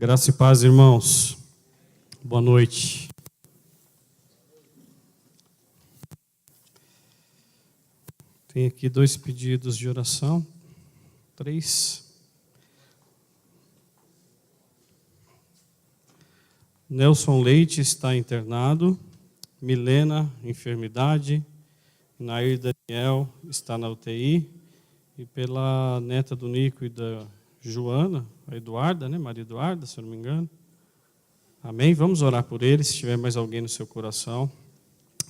Graça e paz, irmãos. Boa noite. Tem aqui 2 pedidos de oração. 3. Nelson Leite está internado. Milena, enfermidade. Nair Daniel está na UTI. E pela neta do Nico e da Joana, a Eduarda, Maria Eduarda, se eu não me engano. Amém? Vamos orar por eles, se tiver mais alguém no seu coração.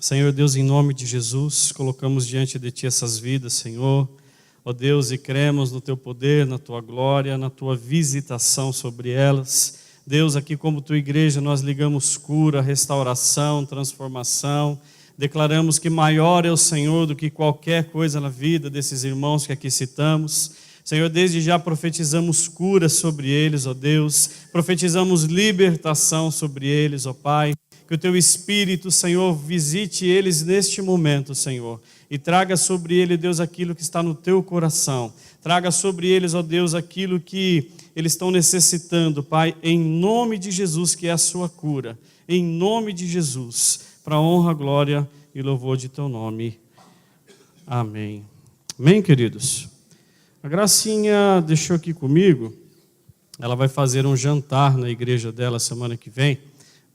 Senhor Deus, em nome de Jesus, colocamos diante de Ti essas vidas, Senhor. Ó Deus, e cremos no Teu poder, na Tua glória, na Tua visitação sobre elas. Deus, aqui como Tua igreja, nós ligamos cura, restauração, transformação. Declaramos que maior é o Senhor do que qualquer coisa na vida desses irmãos que aqui citamos. Senhor, desde já profetizamos cura sobre eles, ó Deus. Profetizamos libertação sobre eles, ó Pai. Que o Teu Espírito, Senhor, visite eles neste momento, Senhor. E traga sobre ele, Deus, aquilo que está no Teu coração. Traga sobre eles, ó Deus, aquilo que eles estão necessitando, Pai. Em nome de Jesus, que é a sua cura. Em nome de Jesus. Para a honra, glória e louvor de Teu nome. Amém. Amém, queridos? A Gracinha deixou aqui comigo, ela vai fazer um jantar na igreja dela semana que vem,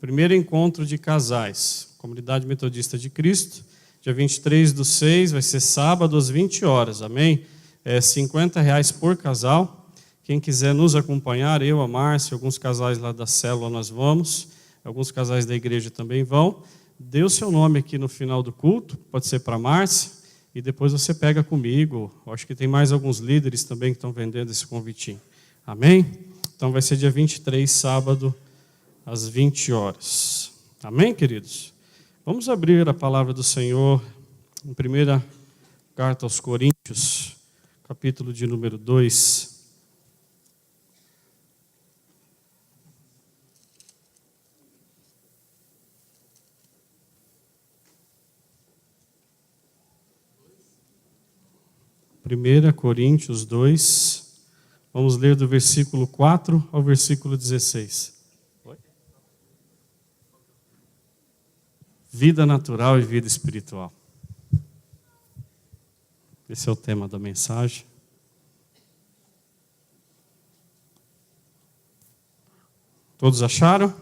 primeiro encontro de casais, Comunidade Metodista de Cristo, dia 23/6, vai ser sábado às 20 horas, amém? É R$50 por casal, quem quiser nos acompanhar, eu, a Márcia, alguns casais lá da célula nós vamos, alguns casais da igreja também vão, dê o seu nome aqui no final do culto, pode ser para a Márcia, e depois você pega comigo. Acho que tem mais alguns líderes também que estão vendendo esse convitinho. Amém? Então vai ser dia 23, sábado, às 20 horas. Amém, queridos? Vamos abrir a palavra do Senhor em 1ª carta aos Coríntios, capítulo de número 2. Primeira Coríntios 2, vamos ler do versículo 4 ao versículo 16. Vida natural e vida espiritual. Esse é o tema da mensagem. Todos acharam?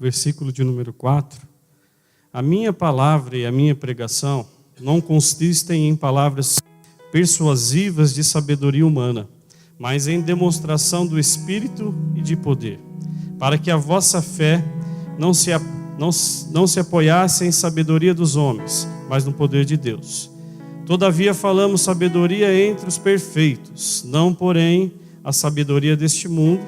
Versículo de número 4. A minha palavra e a minha pregação não consistem em palavras persuasivas de sabedoria humana, mas em demonstração do Espírito e de poder, para que a vossa fé não se apoiasse em sabedoria dos homens, mas no poder de Deus. Todavia falamos sabedoria entre os perfeitos, não porém a sabedoria deste mundo,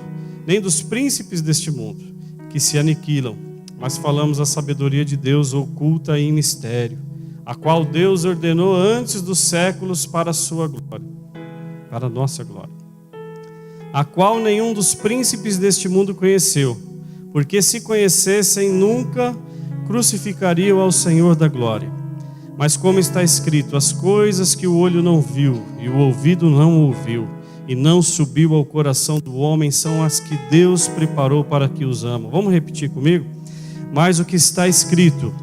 nem dos príncipes deste mundo, que se aniquilam, mas falamos a sabedoria de Deus oculta em mistério, a qual Deus ordenou antes dos séculos para a sua glória, para a nossa glória, a qual nenhum dos príncipes deste mundo conheceu, porque se conhecessem nunca crucificariam ao Senhor da glória. Mas como está escrito, as coisas que o olho não viu e o ouvido não ouviu e não subiu ao coração do homem são as que Deus preparou para que os amam. Vamos repetir comigo? Mas o que está escrito,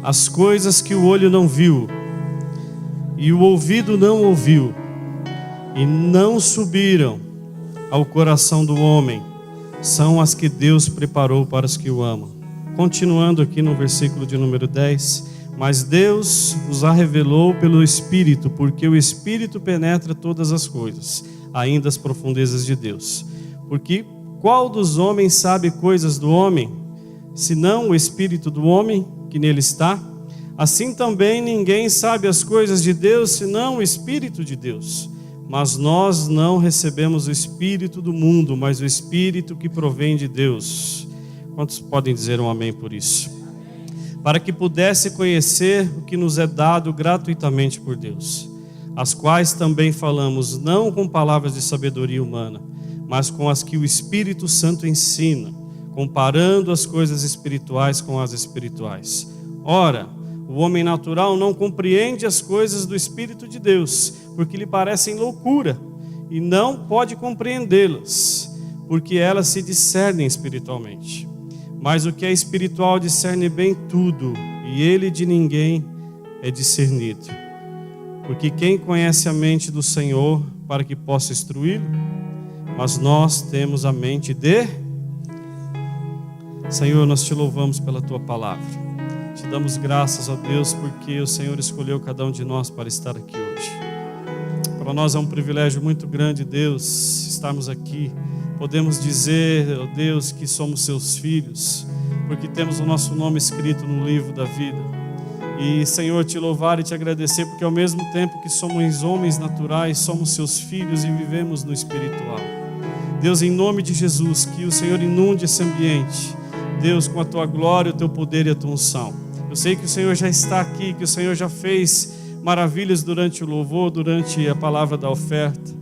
as coisas que o olho não viu e o ouvido não ouviu e não subiram ao coração do homem, são as que Deus preparou para os que o amam. Continuando aqui no versículo de número 10, mas Deus os a revelou pelo Espírito, porque o Espírito penetra todas as coisas, ainda as profundezas de Deus. Porque qual dos homens sabe coisas do homem, senão o Espírito do homem que nele está? Assim também ninguém sabe as coisas de Deus, senão o Espírito de Deus. Mas nós não recebemos o Espírito do mundo, mas o Espírito que provém de Deus. Quantos podem dizer um amém por isso? Para que pudesse conhecer o que nos é dado gratuitamente por Deus, as quais também falamos, não com palavras de sabedoria humana, mas com as que o Espírito Santo ensina, comparando as coisas espirituais com as espirituais. Ora, O homem natural não compreende as coisas do Espírito de Deus, porque lhe parecem loucura, e não pode compreendê-las, porque elas se discernem espiritualmente. Mas o que é espiritual discerne bem tudo, e ele de ninguém é discernido. Porque quem conhece a mente do Senhor para que possa instruí-lo? Mas nós temos a mente de... Senhor, nós te louvamos pela tua palavra. Te damos graças, ó Deus, porque o Senhor escolheu cada um de nós para estar aqui hoje. Para nós é um privilégio muito grande, Deus, estarmos aqui. Podemos dizer, ó Deus, que somos seus filhos, porque temos o nosso nome escrito no livro da vida. E, Senhor, te louvar e te agradecer, porque ao mesmo tempo que somos homens naturais, somos seus filhos e vivemos no espiritual. Deus, em nome de Jesus, que o Senhor inunde esse ambiente, Deus, com a tua glória, o teu poder e a tua unção. Eu sei que o Senhor já está aqui, que o Senhor já fez maravilhas durante o louvor, durante a palavra da oferta,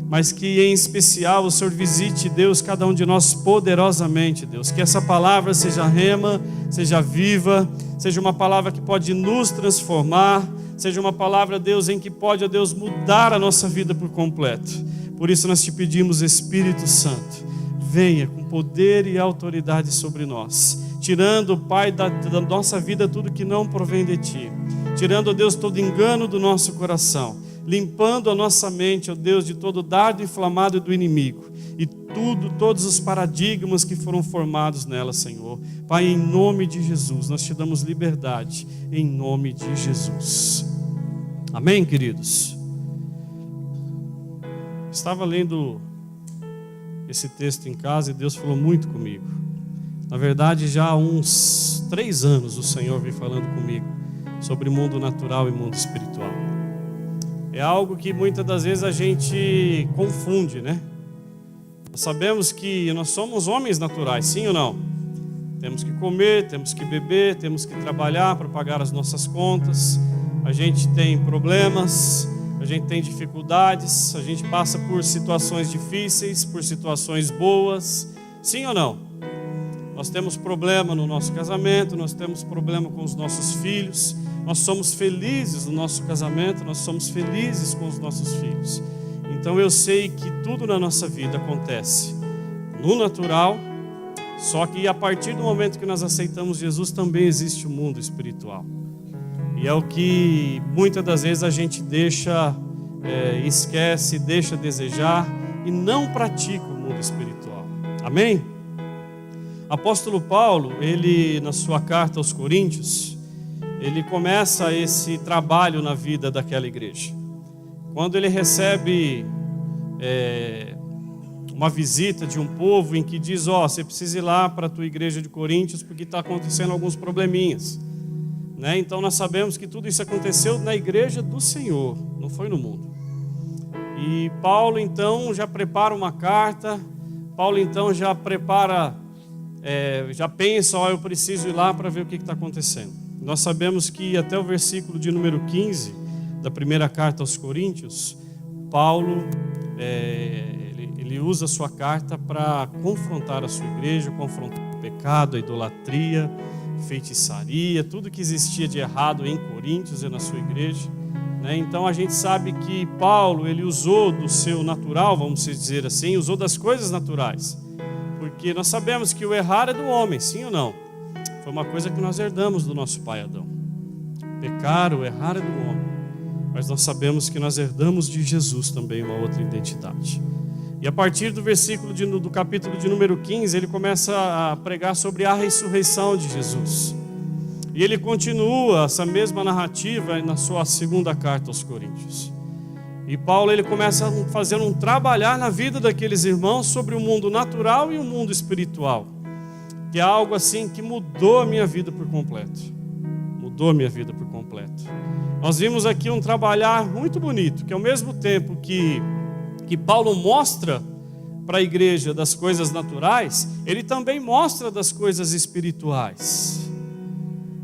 mas que em especial o Senhor visite, Deus, cada um de nós poderosamente, Deus, que essa palavra seja rema, seja viva, seja uma palavra que pode nos transformar, seja uma palavra, Deus, em que pode, ó Deus, mudar a nossa vida por completo. Por isso nós te pedimos, Espírito Santo, venha com poder e autoridade sobre nós, tirando, Pai, da nossa vida tudo que não provém de Ti, tirando, ó Deus, todo engano do nosso coração, limpando a nossa mente, ó Deus, de todo dardo inflamado do inimigo, e todos os paradigmas que foram formados nela, Senhor. Pai, em nome de Jesus, nós te damos liberdade, em nome de Jesus. Amém, queridos? Estava lendo esse texto em casa e Deus falou muito comigo. Na verdade, já há uns 3 anos o Senhor vem falando comigo sobre mundo natural e mundo espiritual. É algo que muitas das vezes a gente confunde, né? Nós sabemos que nós somos homens naturais, sim ou não? Temos que comer, temos que beber, temos que trabalhar para pagar as nossas contas. A gente tem problemas, a gente tem dificuldades, a gente passa por situações difíceis, por situações boas, sim ou não? Nós temos problema no nosso casamento, nós temos problema com os nossos filhos, nós somos felizes no nosso casamento, nós somos felizes com os nossos filhos. Então eu sei que tudo na nossa vida acontece no natural, só que a partir do momento que nós aceitamos Jesus também existe o mundo espiritual. E é o que muitas das vezes a gente esquece, deixa desejar e não pratica o mundo espiritual. Amém? Apóstolo Paulo, ele na sua carta aos Coríntios, ele começa esse trabalho na vida daquela igreja. Quando ele recebe uma visita de um povo em que diz, você precisa ir lá para a tua igreja de Coríntios porque está acontecendo alguns probleminhas. Né? Então nós sabemos que tudo isso aconteceu na igreja do Senhor, não foi no mundo. E Paulo então já prepara uma carta, Paulo então já prepara... já pensa, eu preciso ir lá para ver o que está acontecendo. Nós sabemos que até o versículo de número 15 da primeira carta aos Coríntios, Paulo ele usa a sua carta para confrontar a sua igreja, confrontar o pecado, a idolatria, feitiçaria, tudo que existia de errado em Coríntios e na sua igreja. Né? Então a gente sabe que Paulo ele usou do seu natural, vamos dizer assim, usou das coisas naturais. Porque nós sabemos que o errar é do homem, sim ou não? Foi uma coisa que nós herdamos do nosso pai Adão. Pecar, o errar é do homem. Mas nós sabemos que nós herdamos de Jesus também uma outra identidade. E a partir do versículo do capítulo de número 15, ele começa a pregar sobre a ressurreição de Jesus. E ele continua essa mesma narrativa na sua segunda carta aos Coríntios. E Paulo ele começa a fazer um trabalhar na vida daqueles irmãos sobre o mundo natural e o mundo espiritual, que é algo assim que mudou a minha vida por completo. Mudou a minha vida por completo. Nós vimos aqui um trabalhar muito bonito, que ao mesmo tempo que Paulo mostra para a igreja das coisas naturais, ele também mostra das coisas espirituais.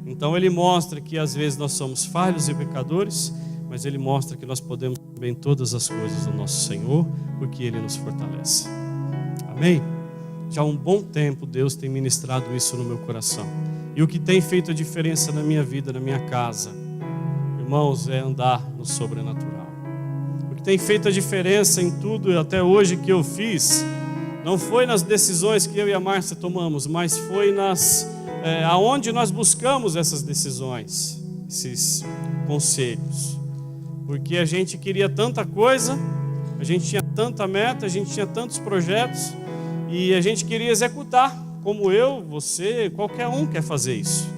Então ele mostra que às vezes nós somos falhos e pecadores, mas ele mostra que nós podemos bem todas as coisas do nosso Senhor, porque ele nos fortalece. Amém? Já há um bom tempo Deus tem ministrado isso no meu coração. E o que tem feito a diferença na minha vida, na minha casa, irmãos, é andar no sobrenatural. O que tem feito a diferença em tudo até hoje que eu fiz, não foi nas decisões que eu e a Márcia tomamos, mas foi aonde nós buscamos essas decisões, esses conselhos. Porque a gente queria tanta coisa, a gente tinha tanta meta, a gente tinha tantos projetos, e a gente queria executar, como eu, você, qualquer um quer fazer isso.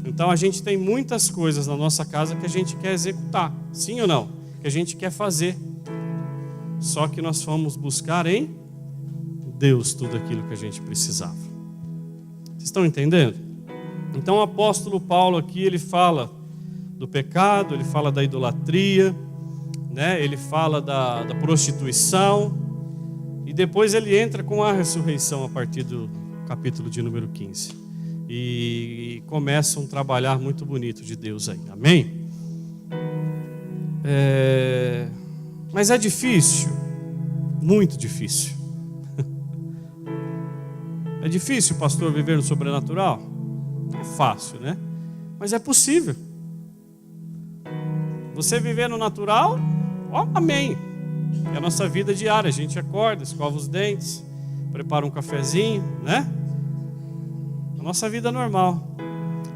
Então a gente tem muitas coisas na nossa casa que a gente quer executar, sim ou não? Que a gente quer fazer. Só que nós fomos buscar em Deus tudo aquilo que a gente precisava. Vocês estão entendendo? Então o apóstolo Paulo aqui, ele fala do pecado, ele fala da idolatria, né? Ele fala da prostituição, e depois ele entra com a ressurreição a partir do capítulo de número 15. E começa um trabalhar muito bonito de Deus aí, amém? Mas é difícil, muito difícil. É difícil, pastor, viver no sobrenatural? É fácil, né? Mas é possível. Você viver no natural, amém. É a nossa vida diária, a gente acorda, escova os dentes, prepara um cafezinho, né? A nossa vida normal.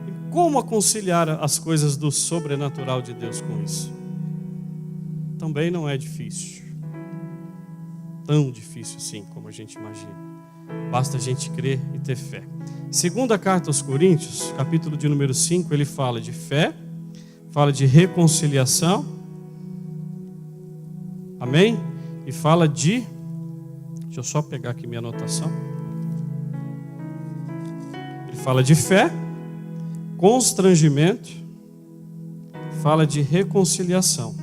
E como conciliar as coisas do sobrenatural de Deus com isso? Também não é difícil. Tão difícil assim como a gente imagina. Basta a gente crer e ter fé. Segunda carta aos Coríntios, capítulo de número 5, ele fala de fé, fala de reconciliação, amém? E fala deixa eu só pegar aqui minha anotação. Ele fala de fé, constrangimento, fala de reconciliação.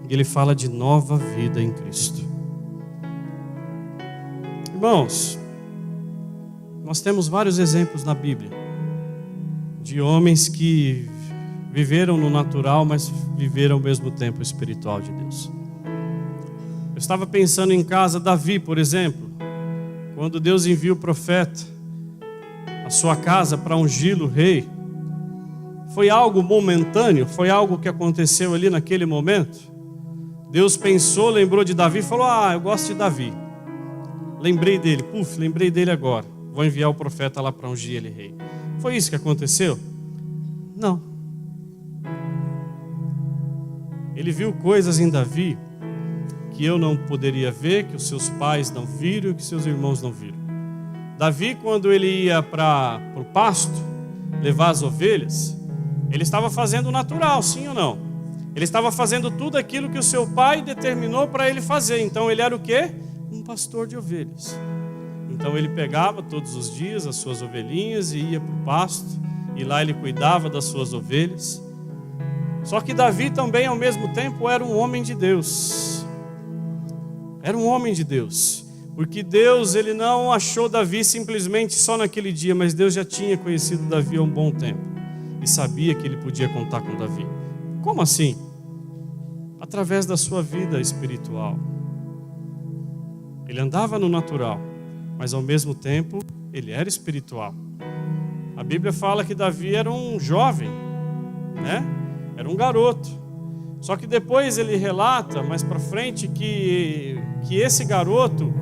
E ele fala de nova vida em Cristo. Irmãos, nós temos vários exemplos na Bíblia de homens que viveram no natural, mas viveram ao mesmo tempo o espiritual de Deus. Eu estava pensando em casa, Davi, por exemplo, quando Deus envia o profeta à sua casa para ungí-lo rei, foi algo momentâneo, foi algo que aconteceu ali naquele momento. Deus pensou, lembrou de Davi e falou: eu gosto de Davi. Lembrei dele, lembrei dele agora. Vou enviar o profeta lá para ungir ele rei. Foi isso que aconteceu? Não. Ele viu coisas em Davi que eu não poderia ver, que os seus pais não viram, que seus irmãos não viram. Davi, quando ele ia para o pasto levar as ovelhas, ele estava fazendo o natural, sim ou não? Ele estava fazendo tudo aquilo que o seu pai determinou para ele fazer. Então ele era o quê? Um pastor de ovelhas. Então ele pegava todos os dias as suas ovelhinhas e ia para o pasto, e lá ele cuidava das suas ovelhas. Só que Davi também, ao mesmo tempo, era um homem de Deus. Era um homem de Deus. Porque Deus, ele não achou Davi simplesmente só naquele dia, mas Deus já tinha conhecido Davi há um bom tempo e sabia que ele podia contar com Davi. Como assim? Através da sua vida espiritual. Ele andava no natural, mas ao mesmo tempo ele era espiritual. A Bíblia fala que Davi era um jovem, né? Era um garoto. Só que depois ele relata mais para frente que esse garoto,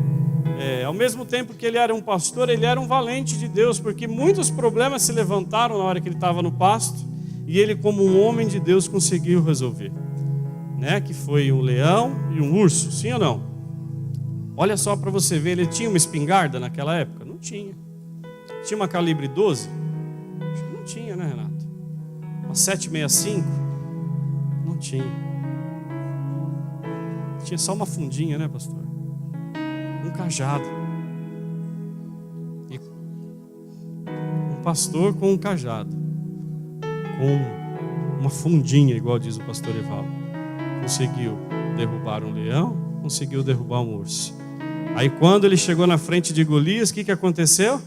ao mesmo tempo que ele era um pastor, ele era um valente de Deus, porque muitos problemas se levantaram na hora que ele estava no pasto, e ele, como um homem de Deus, conseguiu resolver, né? Que foi um leão e um urso, sim ou não? Olha só para você ver, ele tinha uma espingarda naquela época? Não tinha. Tinha uma calibre 12? Não tinha, né, Renato? Uma 765? Não tinha. Tinha só uma fundinha, né, pastor? Um cajado. E um pastor com um cajado, com uma fundinha, igual diz o pastor Evaldo, conseguiu derrubar um leão, conseguiu derrubar um urso. Aí quando ele chegou na frente de Golias, o que aconteceu?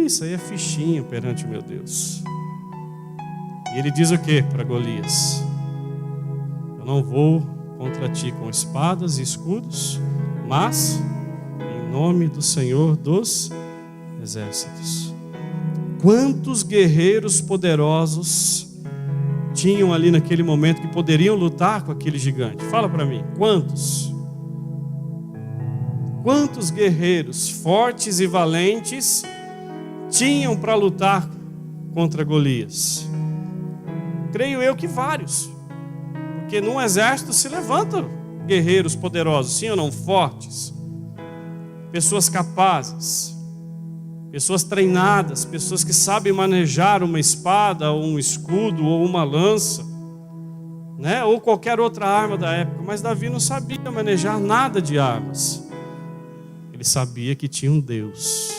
Isso aí é fichinha perante o meu Deus. E ele diz o que para Golias? Eu não vou contra ti com espadas e escudos, mas em em nome do Senhor dos Exércitos. Quantos guerreiros poderosos tinham ali naquele momento que poderiam lutar com aquele gigante? Fala para mim, quantos? Quantos guerreiros fortes e valentes tinham para lutar contra Golias? Creio eu que vários, porque num exército se levantam guerreiros poderosos, sim ou não? Fortes, pessoas capazes, pessoas treinadas, pessoas que sabem manejar uma espada, ou um escudo, ou uma lança, né? Ou qualquer outra arma da época. Mas Davi não sabia manejar nada de armas. Ele sabia que tinha um Deus,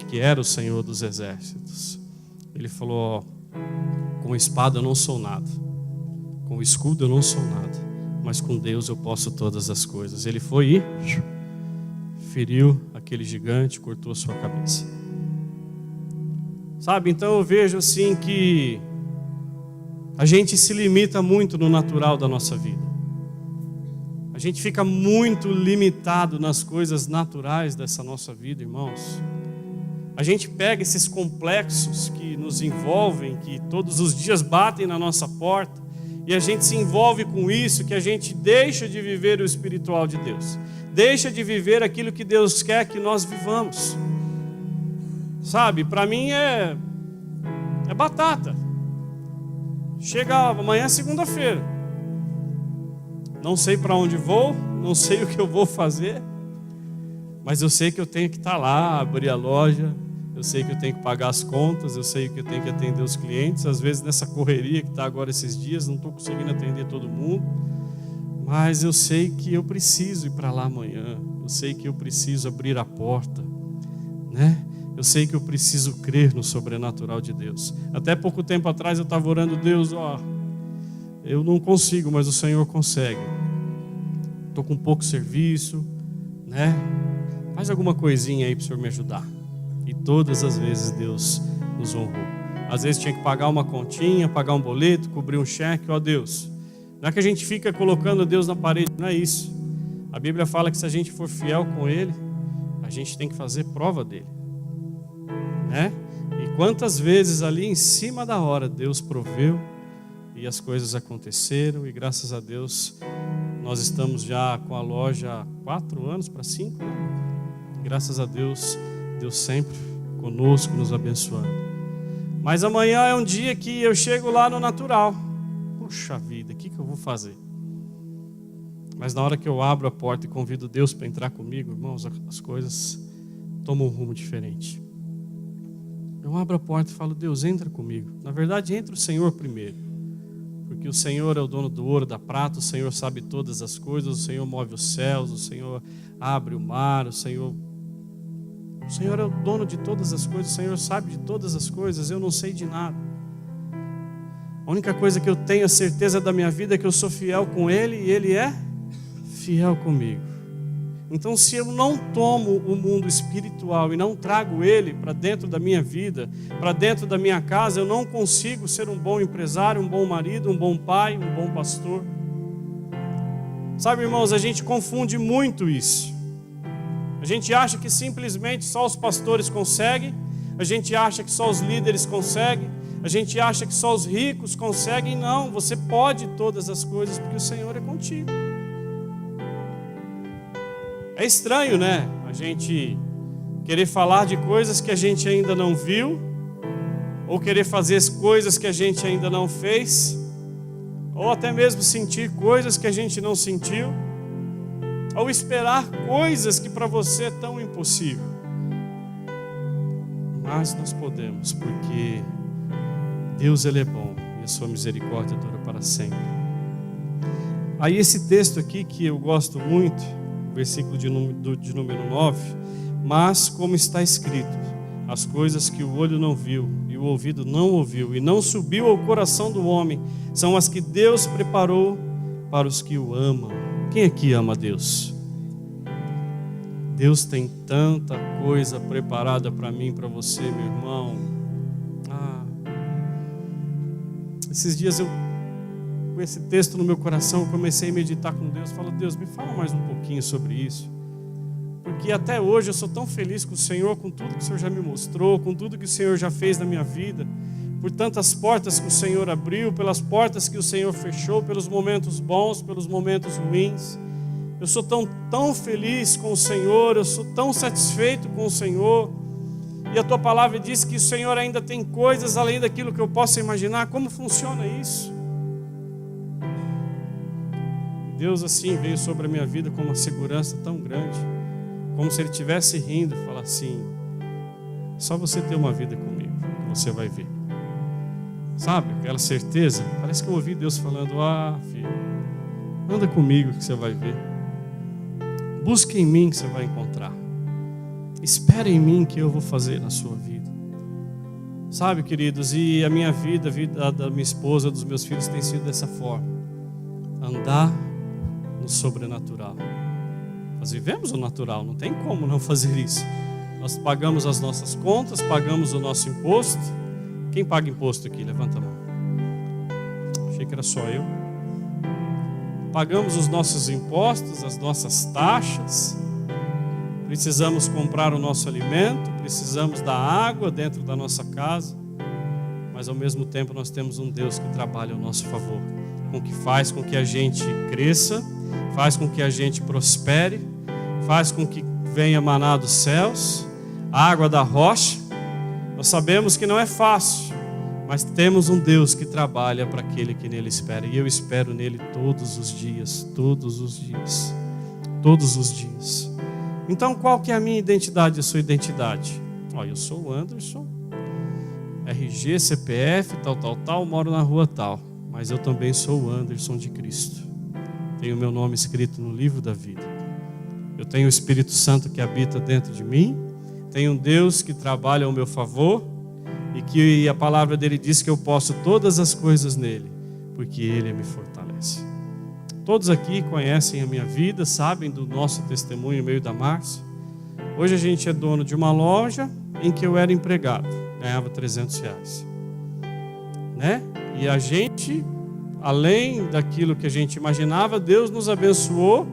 que era o Senhor dos Exércitos. Ele falou: com espada eu não sou nada, com escudo eu não sou nada, mas com Deus eu posso todas as coisas. Ele foi e feriu aquele gigante, cortou a sua cabeça. Sabe, então eu vejo assim que a gente se limita muito no natural da nossa vida. A gente fica muito limitado nas coisas naturais dessa nossa vida, irmãos. A gente pega esses complexos que nos envolvem, que todos os dias batem na nossa porta, e a gente se envolve com isso, que a gente deixa de viver o espiritual de Deus, deixa de viver aquilo que Deus quer que nós vivamos. Sabe, para mim é batata. Chega amanhã, segunda-feira, não sei para onde vou, não sei o que eu vou fazer, mas eu sei que eu tenho que estar lá, abrir a loja, eu sei que eu tenho que pagar as contas, eu sei que eu tenho que atender os clientes. Às vezes nessa correria que está agora esses dias, não estou conseguindo atender todo mundo, mas eu sei que eu preciso ir para lá amanhã, eu sei que eu preciso abrir a porta, né? Eu sei que eu preciso crer no sobrenatural de Deus. Até pouco tempo atrás eu estava orando: Deus, eu não consigo, mas o Senhor consegue. Estou com pouco serviço, né? Faz alguma coisinha aí para o Senhor me ajudar. E todas as vezes Deus nos honrou. Às vezes tinha que pagar uma continha, pagar um boleto, cobrir um cheque. Deus, não é que a gente fica colocando Deus na parede, não é isso. A Bíblia fala que se a gente for fiel com Ele, a gente tem que fazer prova dele, né? E quantas vezes ali em cima da hora Deus proveu e as coisas aconteceram, e graças a Deus nós estamos já com a loja há 4 anos para 5, né? Graças a Deus, Deus sempre conosco, nos abençoando. Mas amanhã é um dia que eu chego lá no natural. Puxa vida, o que eu vou fazer? Mas na hora que eu abro a porta e convido Deus para entrar comigo, irmãos, as coisas tomam um rumo diferente. Eu abro a porta e falo: Deus, entra comigo. Na verdade, entra o Senhor primeiro, porque o Senhor é o dono do ouro, da prata, o Senhor sabe todas as coisas, o Senhor move os céus, o Senhor abre o mar, o Senhor é o dono de todas as coisas, o Senhor sabe de todas as coisas, eu não sei de nada. A única coisa que eu tenho a certeza da minha vida é que eu sou fiel com Ele e Ele é fiel comigo. Então, se eu não tomo o mundo espiritual e não trago ele para dentro da minha vida, para dentro da minha casa, eu não consigo ser um bom empresário, um bom marido, um bom pai, um bom pastor. Sabe, irmãos, a gente confunde muito isso. A gente acha que simplesmente só os pastores conseguem, a gente acha que só os líderes conseguem, a gente acha que só os ricos conseguem. Não, você pode todas as coisas porque o Senhor é contigo. É estranho, né? A gente querer falar de coisas que a gente ainda não viu, ou querer fazer as coisas que a gente ainda não fez, ou até mesmo sentir coisas que a gente não sentiu, ou esperar coisas que para você é tão impossível. Mas nós podemos, porque Deus, Ele é bom e a sua misericórdia dura para sempre. Aí esse texto aqui que eu gosto muito, versículo de número 9: mas como está escrito, as coisas que o olho não viu e o ouvido não ouviu e não subiu ao coração do homem, são as que Deus preparou para os que o amam. Quem aqui ama a Deus? Deus tem tanta coisa preparada para mim, para você, meu irmão. Esses dias com esse texto no meu coração, eu comecei a meditar com Deus. Falo: Deus, me fala mais um pouquinho sobre isso. porque até hoje eu sou tão feliz com o Senhor, com tudo que o Senhor já me mostrou, com tudo que o Senhor já fez na minha vida, por tantas portas que o Senhor abriu, pelas portas que o Senhor fechou, pelos momentos bons, pelos momentos ruins. Eu sou tão feliz com o Senhor, eu sou tão satisfeito com o Senhor. E a tua palavra diz que o Senhor ainda tem coisas além daquilo que eu possa imaginar. Como funciona isso? Deus assim veio sobre a minha vida com uma segurança tão grande, como se Ele estivesse rindo e falar assim: só você ter uma vida comigo, que você vai ver. Sabe, aquela certeza? Parece que eu ouvi Deus falando: filho, anda comigo que você vai ver. Busca em mim que você vai encontrar. Espera em mim que eu vou fazer na sua vida. Sabe, queridos, e a minha vida, a vida da minha esposa, dos meus filhos tem sido dessa forma. Andar no sobrenatural. Nós vivemos o natural, não tem como não fazer isso. Nós pagamos as nossas contas, pagamos o nosso imposto. Quem paga imposto aqui? Levanta a mão. Achei que era só eu. Pagamos os nossos impostos, as nossas taxas. Precisamos comprar o nosso alimento, precisamos da água dentro da nossa casa. Mas ao mesmo tempo nós temos um Deus que trabalha ao nosso favor, que faz com que a gente cresça, faz com que a gente prospere, faz com que venha maná dos céus, a água da rocha. Nós sabemos que não é fácil, mas temos um Deus que trabalha para aquele que nele espera. E eu espero nele todos os dias, todos os dias, todos os dias. Então qual que é a minha identidade, a sua identidade? Eu sou o Anderson, RG, CPF, tal, moro na rua tal. Mas eu também sou o Anderson de Cristo. Tenho meu nome escrito no livro da vida. Eu tenho o Espírito Santo que habita dentro de mim. Tenho um Deus que trabalha ao meu favor. E que a palavra dele diz que eu posso todas as coisas nele, porque ele me fortalece. Todos aqui conhecem a minha vida, sabem do nosso testemunho no meio da Márcia. Hoje a gente é dono de uma loja em que eu era empregado. Ganhava R$300. Né? E a gente, além daquilo que a gente imaginava, Deus nos abençoou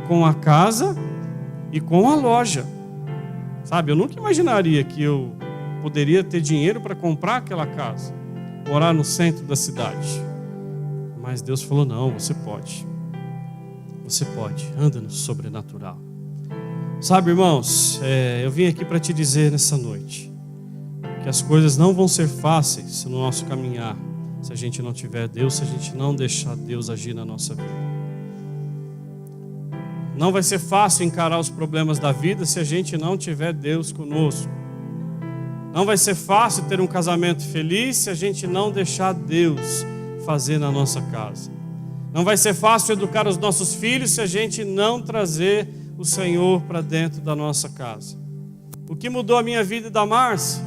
com a casa e com a loja. Sabe, eu nunca imaginaria que eu poderia ter dinheiro para comprar aquela casa, morar no centro da cidade. Mas Deus falou: não, você pode. Você pode, anda no sobrenatural. Sabe, irmãos, eu vim aqui para te dizer nessa noite que as coisas não vão ser fáceis no nosso caminhar, se a gente não tiver Deus, se a gente não deixar Deus agir na nossa vida. Não vai ser fácil encarar os problemas da vida se a gente não tiver Deus conosco. Não vai ser fácil ter um casamento feliz se a gente não deixar Deus fazer na nossa casa. Não vai ser fácil educar os nossos filhos se a gente não trazer o Senhor para dentro da nossa casa. O que mudou a minha vida e da Márcia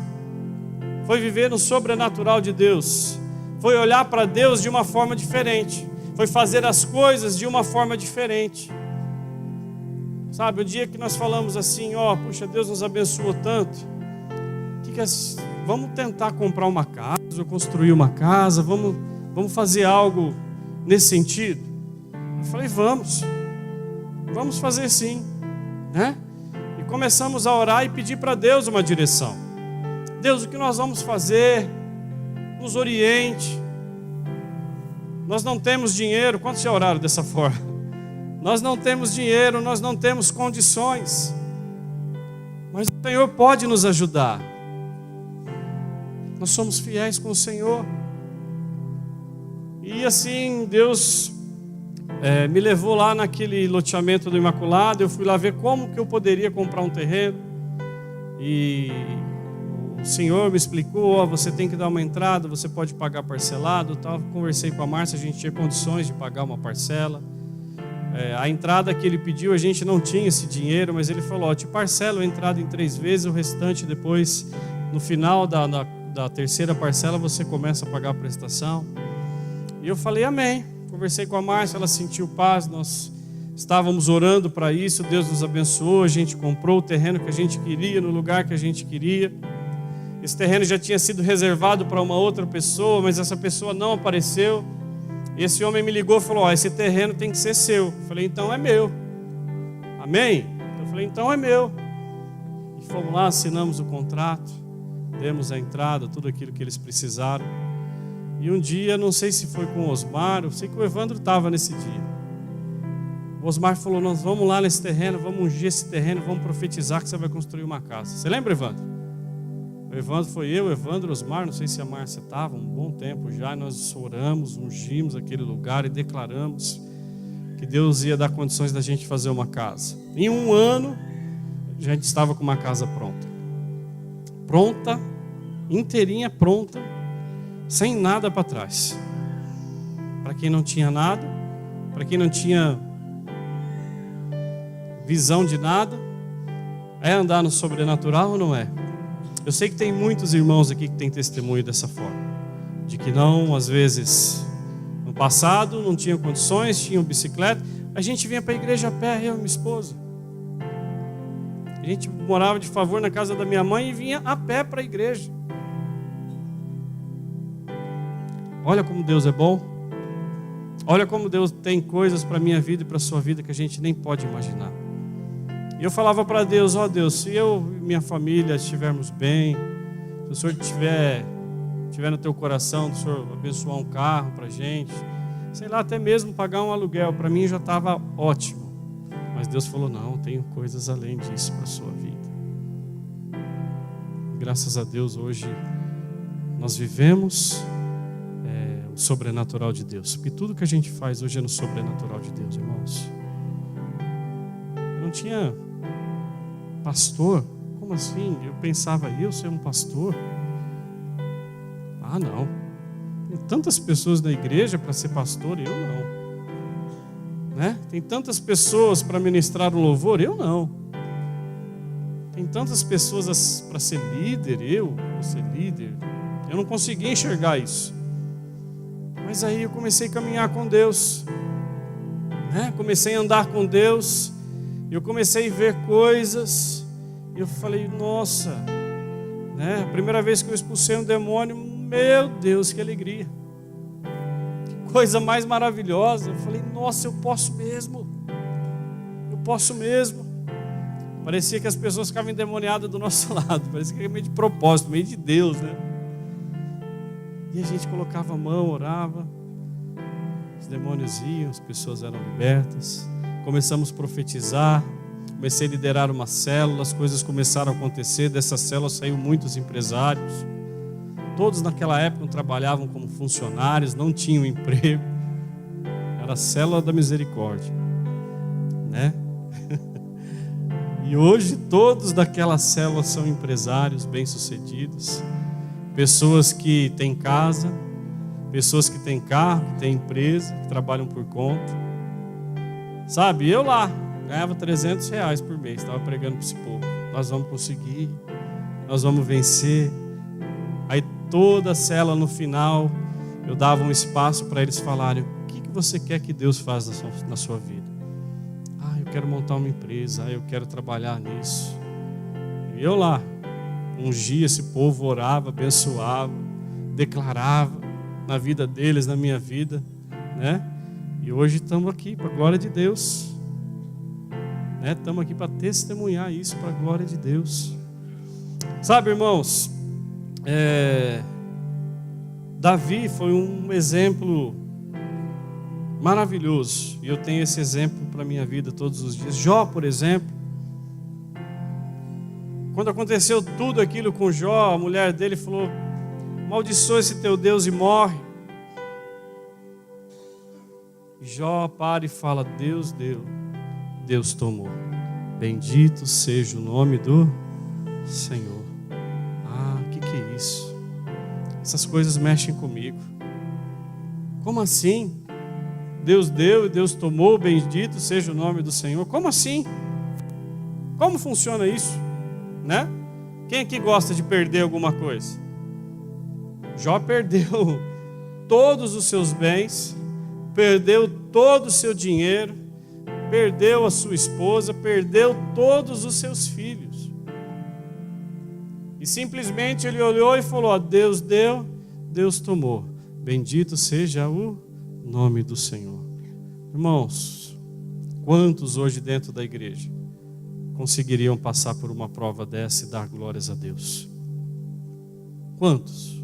foi viver no sobrenatural de Deus. Foi olhar para Deus de uma forma diferente. Foi fazer as coisas de uma forma diferente. Sabe, o dia que nós falamos assim: puxa, Deus nos abençoou tanto. Vamos tentar comprar uma casa, ou construir uma casa, vamos fazer algo nesse sentido. Eu falei: vamos fazer sim, né? E começamos a orar e pedir para Deus uma direção. Deus, o que nós vamos fazer? Nos oriente. Nós não temos dinheiro. Quantos já oraram dessa forma? Nós não temos dinheiro, nós não temos condições, mas o Senhor pode nos ajudar. Nós somos fiéis com o Senhor. E assim Deus me levou lá naquele loteamento do Imaculado. Eu fui lá ver como que eu poderia comprar um terreno. E o Senhor me explicou: você tem que dar uma entrada, você pode pagar parcelado, tal. Conversei com a Márcia, a gente tinha condições de pagar uma parcela. A entrada que ele pediu, a gente não tinha esse dinheiro, mas ele falou: te parcelo a entrada em 3 vezes, o restante depois, no final da terceira parcela, você começa a pagar a prestação. E eu falei: amém. Conversei com a Márcia, ela sentiu paz, nós estávamos orando para isso, Deus nos abençoou, a gente comprou o terreno que a gente queria, no lugar que a gente queria. Esse terreno já tinha sido reservado para uma outra pessoa, mas essa pessoa não apareceu. E esse homem me ligou e falou: esse terreno tem que ser seu. Eu falei: então é meu. Amém? Eu Eu falei, então é meu. E fomos lá, assinamos o contrato, demos a entrada, tudo aquilo que eles precisaram. E um dia, não sei se foi com o Osmar, eu sei que o Evandro estava nesse dia. O Osmar falou, nós vamos lá nesse terreno, vamos ungir esse terreno, vamos profetizar que você vai construir uma casa. Você lembra, Evandro? O Evandro foi eu, Evandro, Osmar, não sei se a Márcia estava, um bom tempo já, nós oramos, ungimos aquele lugar e declaramos que Deus ia dar condições da gente fazer uma casa. Em um ano, a gente estava com uma casa pronta. Pronta, inteirinha pronta, sem nada para trás. Para quem não tinha nada, para quem não tinha visão de nada, é andar no sobrenatural ou não é? Eu sei que tem muitos irmãos aqui que têm testemunho dessa forma, de que não, às vezes, no passado não tinham condições, tinham bicicleta, a gente vinha para a igreja a pé, eu e minha esposa. A gente morava de favor na casa da minha mãe e vinha a pé para a igreja. Olha como Deus é bom. Olha como Deus tem coisas para a minha vida e para a sua vida que a gente nem pode imaginar. E eu falava para Deus, ó Deus, se eu e minha família estivermos bem, se o Senhor tiver no teu coração, do Senhor abençoar um carro para a gente, sei lá, até mesmo pagar um aluguel, para mim já estava ótimo. Mas Deus falou, não, tenho coisas além disso para a sua vida. Graças a Deus hoje nós vivemos o sobrenatural de Deus, porque tudo que a gente faz hoje é no sobrenatural de Deus, irmãos. Eu não tinha pastor, como assim? Eu pensava, eu ser um pastor? Ah, não. Tem tantas pessoas na igreja para ser pastor, eu não. Né? Tem tantas pessoas para ministrar um louvor, eu não. Tem tantas pessoas para ser líder, eu vou ser líder. Eu não conseguia enxergar isso. Mas aí eu comecei a caminhar com Deus, né? Comecei a andar com Deus, eu comecei a ver coisas, e eu falei, nossa, né? A primeira vez que eu expulsei um demônio, meu Deus, que alegria, que coisa mais maravilhosa. Eu falei, nossa, eu posso mesmo. Parecia que as pessoas ficavam endemoniadas do nosso lado, parecia que era meio de propósito, meio de Deus, né? E a gente colocava a mão, orava, os demônios iam, as pessoas eram libertas. Começamos a profetizar, comecei a liderar uma célula, as coisas começaram a acontecer. Dessa célula saíram muitos empresários. Todos naquela época não trabalhavam como funcionários, não tinham emprego. Era a célula da misericórdia, né? E hoje todos daquela célula são empresários bem-sucedidos. Pessoas que têm casa, pessoas que têm carro, que têm empresa, que trabalham por conta. Sabe, eu lá, ganhava R$300 por mês, estava pregando para esse povo. Nós vamos conseguir, nós vamos vencer. Aí toda a célula no final, eu dava um espaço para eles falarem, o que você quer que Deus faça na sua vida? Ah, eu quero montar uma empresa, eu quero trabalhar nisso. E eu lá, ungia esse povo, orava, abençoava, declarava na vida deles, na minha vida, né? E hoje estamos aqui para a glória de Deus, né? Estamos aqui para testemunhar isso para a glória de Deus. Sabe, irmãos, Davi foi um exemplo maravilhoso, e eu tenho esse exemplo para a minha vida todos os dias. Jó, por exemplo, quando aconteceu tudo aquilo com Jó, a mulher dele falou, amaldiçoa esse teu Deus e morre. Jó para e fala, Deus deu, Deus tomou. Bendito seja o nome do Senhor. Ah, o que é isso? Essas coisas mexem comigo. Como assim? Deus deu e Deus tomou, bendito seja o nome do Senhor. Como assim? Como funciona isso? Né? Quem aqui gosta de perder alguma coisa? Jó perdeu todos os seus bens, perdeu todo o seu dinheiro, perdeu a sua esposa, perdeu todos os seus filhos. E simplesmente ele olhou e falou, Deus deu, Deus tomou. Bendito seja o nome do Senhor. Irmãos, quantos hoje dentro da igreja conseguiriam passar por uma prova dessa e dar glórias a Deus? Quantos?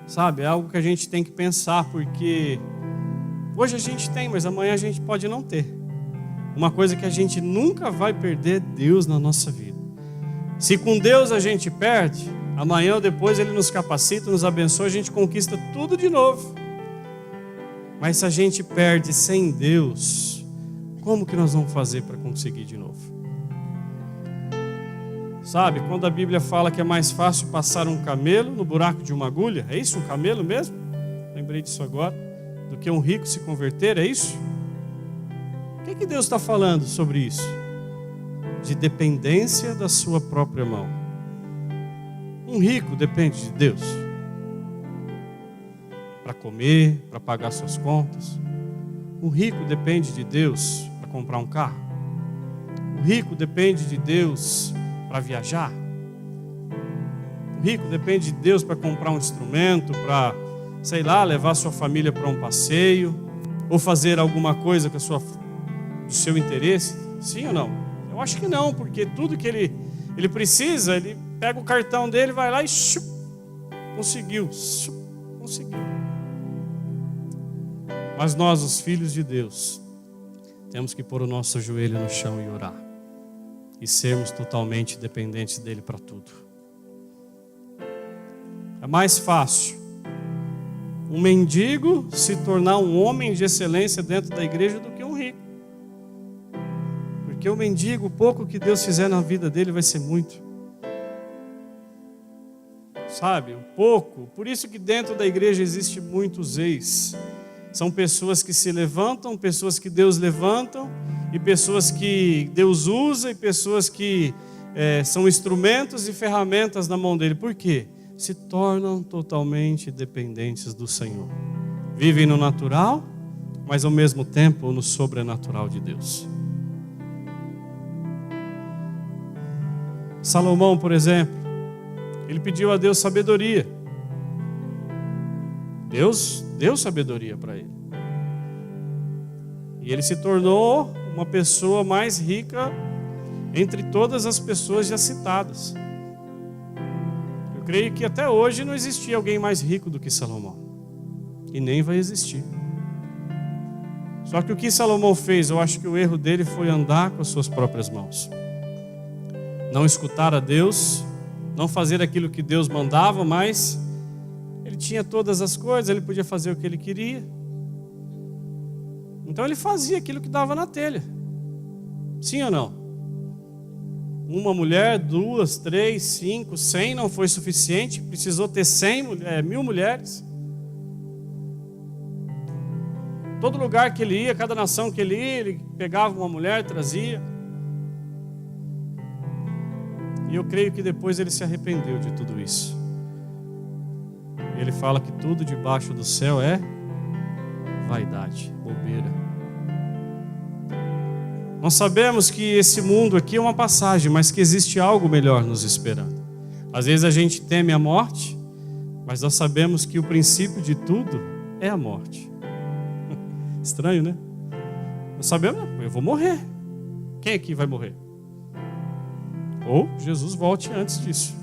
Sabe, é algo que a gente tem que pensar, porque hoje a gente tem, mas amanhã a gente pode não ter. Uma coisa que a gente nunca vai perder é Deus na nossa vida. Se com Deus a gente perde, amanhã ou depois Ele nos capacita, nos abençoa, a gente conquista tudo de novo. Mas se a gente perde sem Deus, como que nós vamos fazer para conseguir de novo? Sabe, quando a Bíblia fala que é mais fácil passar um camelo no buraco de uma agulha, é isso, um camelo mesmo? Lembrei disso agora. Do que um rico se converter, é isso? O que Deus está falando sobre isso? De dependência da sua própria mão. Um rico depende de Deus para comer, para pagar suas contas. O rico depende de Deus para comprar um carro. O rico depende de Deus para viajar. O rico depende de Deus para comprar um instrumento, para, sei lá, levar sua família para um passeio, ou fazer alguma coisa com do seu interesse. Sim ou não? Eu acho que não, porque tudo que ele precisa, ele pega o cartão dele, vai lá e conseguiu. Conseguiu. Mas nós, os filhos de Deus, temos que pôr o nosso joelho no chão e orar. E sermos totalmente dependentes dele para tudo. É mais fácil um mendigo se tornar um homem de excelência dentro da igreja do que um rico. Porque o mendigo, o pouco que Deus fizer na vida dele vai ser muito. Sabe, um pouco. Por isso que dentro da igreja existe muitos ex. São pessoas que se levantam, pessoas que Deus levantam, e pessoas que Deus usa, e pessoas que são instrumentos e ferramentas na mão dele. Por quê? Se tornam totalmente dependentes do Senhor. Vivem no natural, mas ao mesmo tempo no sobrenatural de Deus. Salomão, por exemplo, ele pediu a Deus sabedoria. Deus deu sabedoria para ele. E ele se tornou uma pessoa mais rica entre todas as pessoas já citadas. Eu creio que até hoje não existia alguém mais rico do que Salomão. E nem vai existir. Só que o que Salomão fez, eu acho que o erro dele foi andar com as suas próprias mãos. Não escutar a Deus, não fazer aquilo que Deus mandava, mas ele tinha todas as coisas, ele podia fazer o que ele queria. Então ele fazia aquilo que dava na telha. Sim ou não? Uma mulher, 2, 3, 5, 100 não foi suficiente, precisou ter 1.000 mulheres. Todo lugar que ele ia, cada nação que ele ia, ele pegava uma mulher, trazia. E eu creio que depois ele se arrependeu de tudo isso. Ele fala que tudo debaixo do céu é vaidade, bobeira. Nós sabemos que esse mundo aqui é uma passagem, mas que existe algo melhor nos esperando. Às vezes a gente teme a morte, mas nós sabemos que o princípio de tudo é a morte. Estranho, né? Nós sabemos, eu vou morrer. Quem aqui vai morrer? Ou Jesus volte antes disso.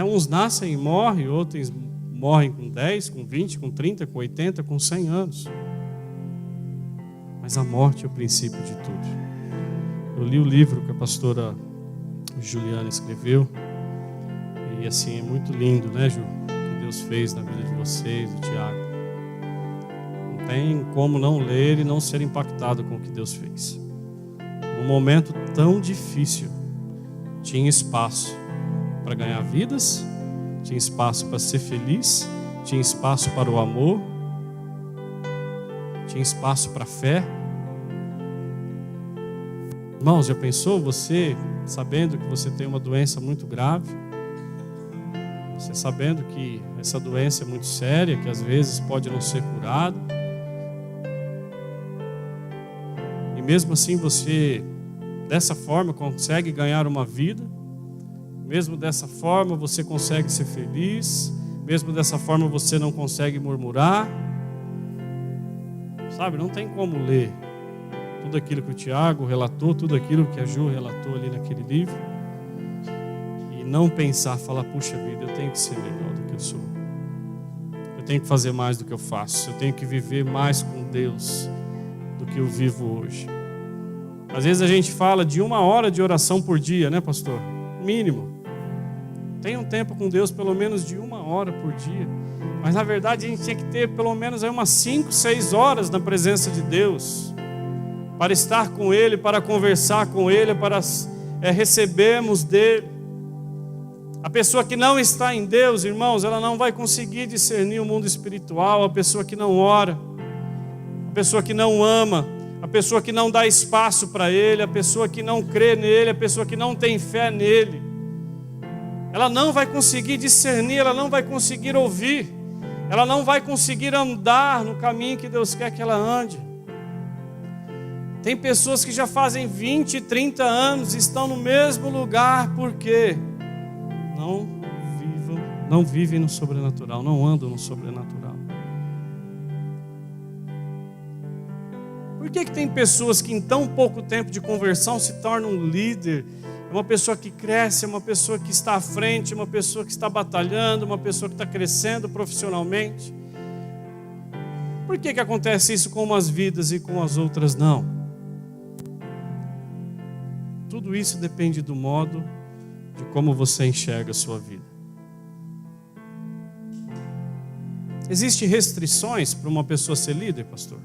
Uns nascem e morrem, outros morrem com 10, com 20, com 30, com 80, com 100 anos. Mas a morte é o princípio de tudo. Eu li o livro que a pastora Juliana escreveu. E assim, é muito lindo, né, Ju? O que Deus fez na vida de vocês, do Tiago. Não tem como não ler e não ser impactado com o que Deus fez. Num momento tão difícil, tinha espaço para ganhar vidas, tinha espaço para ser feliz, tinha espaço para o amor, tinha espaço para a fé. Irmãos, já pensou você sabendo que você tem uma doença muito grave? Você sabendo que essa doença é muito séria, que às vezes pode não ser curada? E mesmo assim você, dessa forma, consegue ganhar uma vida? Mesmo dessa forma você consegue ser feliz? Mesmo dessa forma você não consegue murmurar? Sabe, não tem como ler tudo aquilo que o Tiago relatou, tudo aquilo que a Ju relatou ali naquele livro, e não pensar, falar, puxa vida, eu tenho que ser melhor do que eu sou. Eu tenho que fazer mais do que eu faço. Eu tenho que viver mais com Deus do que eu vivo hoje. Às vezes a gente fala de 1 hora de oração por dia, né, pastor? Mínimo. Tenha um tempo com Deus pelo menos de 1 hora por dia. Mas na verdade a gente tinha que ter pelo menos aí umas 5, 6 horas na presença de Deus, para estar com Ele, para conversar com Ele, para recebermos dEle. A pessoa que não está em Deus, irmãos, ela não vai conseguir discernir o mundo espiritual. A pessoa que não ora, a pessoa que não ama, a pessoa que não dá espaço para Ele, a pessoa que não crê nele, a pessoa que não tem fé nele, ela não vai conseguir discernir, ela não vai conseguir ouvir, ela não vai conseguir andar no caminho que Deus quer que ela ande. Tem pessoas que já fazem 20, 30 anos e estão no mesmo lugar, porque não vivem no sobrenatural, não andam no sobrenatural. Por que tem pessoas que em tão pouco tempo de conversão se tornam um líder? É uma pessoa que cresce, é uma pessoa que está à frente, é uma pessoa que está batalhando, uma pessoa que está crescendo profissionalmente. Por que acontece isso com umas vidas e com as outras não? Tudo isso depende do modo de como você enxerga a sua vida. Existem restrições para uma pessoa ser líder, pastor?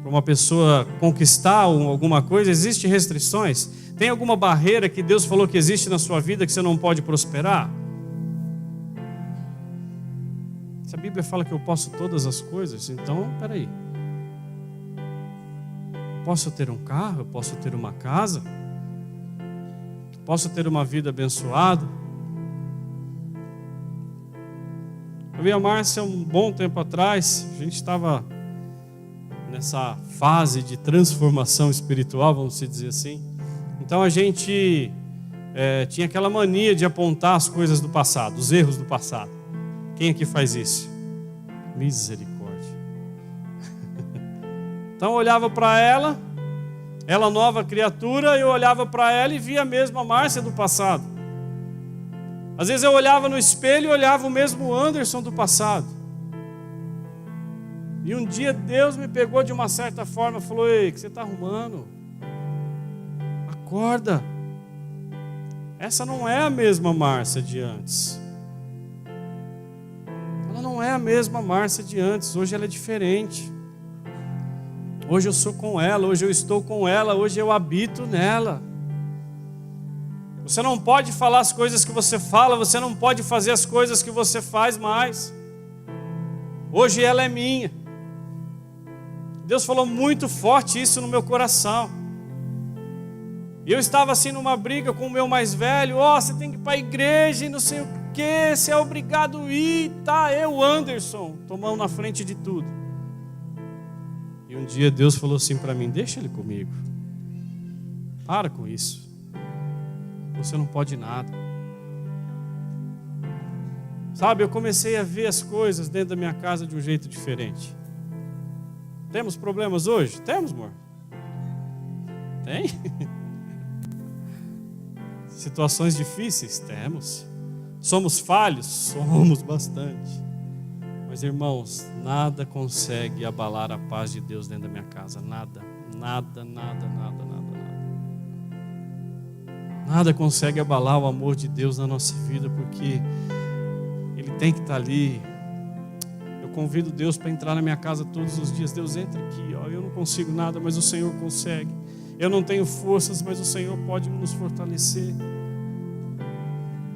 Para uma pessoa conquistar alguma coisa, existem restrições? Tem alguma barreira que Deus falou que existe na sua vida que você não pode prosperar? Se a Bíblia fala que eu posso todas as coisas, então, peraí. Posso ter um carro, eu posso ter uma casa, posso ter uma vida abençoada. Eu vi a Márcia um bom tempo atrás, a gente estava nessa fase de transformação espiritual, vamos dizer assim. Então a gente tinha aquela mania de apontar as coisas do passado, os erros do passado. Quem aqui faz isso? Misericórdia. Então eu olhava para ela nova criatura, eu olhava para ela e via a mesma Márcia do passado. Às vezes eu olhava no espelho e olhava o mesmo Anderson do passado. E um dia Deus me pegou de uma certa forma e falou: ei, o que você está arrumando? Acorda. Essa não é a mesma Márcia de antes. Ela não é a mesma Márcia de antes. Hoje ela é diferente. Hoje eu sou com ela, hoje eu estou com ela, hoje eu habito nela. Você não pode falar as coisas que você fala, você não pode fazer as coisas que você faz mais. Hoje ela é minha. Deus falou muito forte isso no meu coração. E eu estava assim numa briga com o meu mais velho. Você tem que ir para a igreja e não sei o que, você é obrigado a ir. Tá, eu, Anderson, tomando na frente de tudo. E um dia Deus falou assim para mim: deixa ele comigo. Para com isso. Você não pode nada. Sabe, eu comecei a ver as coisas dentro da minha casa de um jeito diferente. Temos problemas hoje? Temos, amor? Tem? Situações difíceis? Temos. Somos falhos? Somos bastante. Mas, irmãos, nada consegue abalar a paz de Deus dentro da minha casa. Nada. Nada consegue abalar o amor de Deus na nossa vida, porque Ele tem que estar ali. Eu convido Deus para entrar na minha casa todos os dias. Deus, entra aqui, eu não consigo nada, mas o Senhor consegue. Eu não tenho forças, mas o Senhor pode nos fortalecer.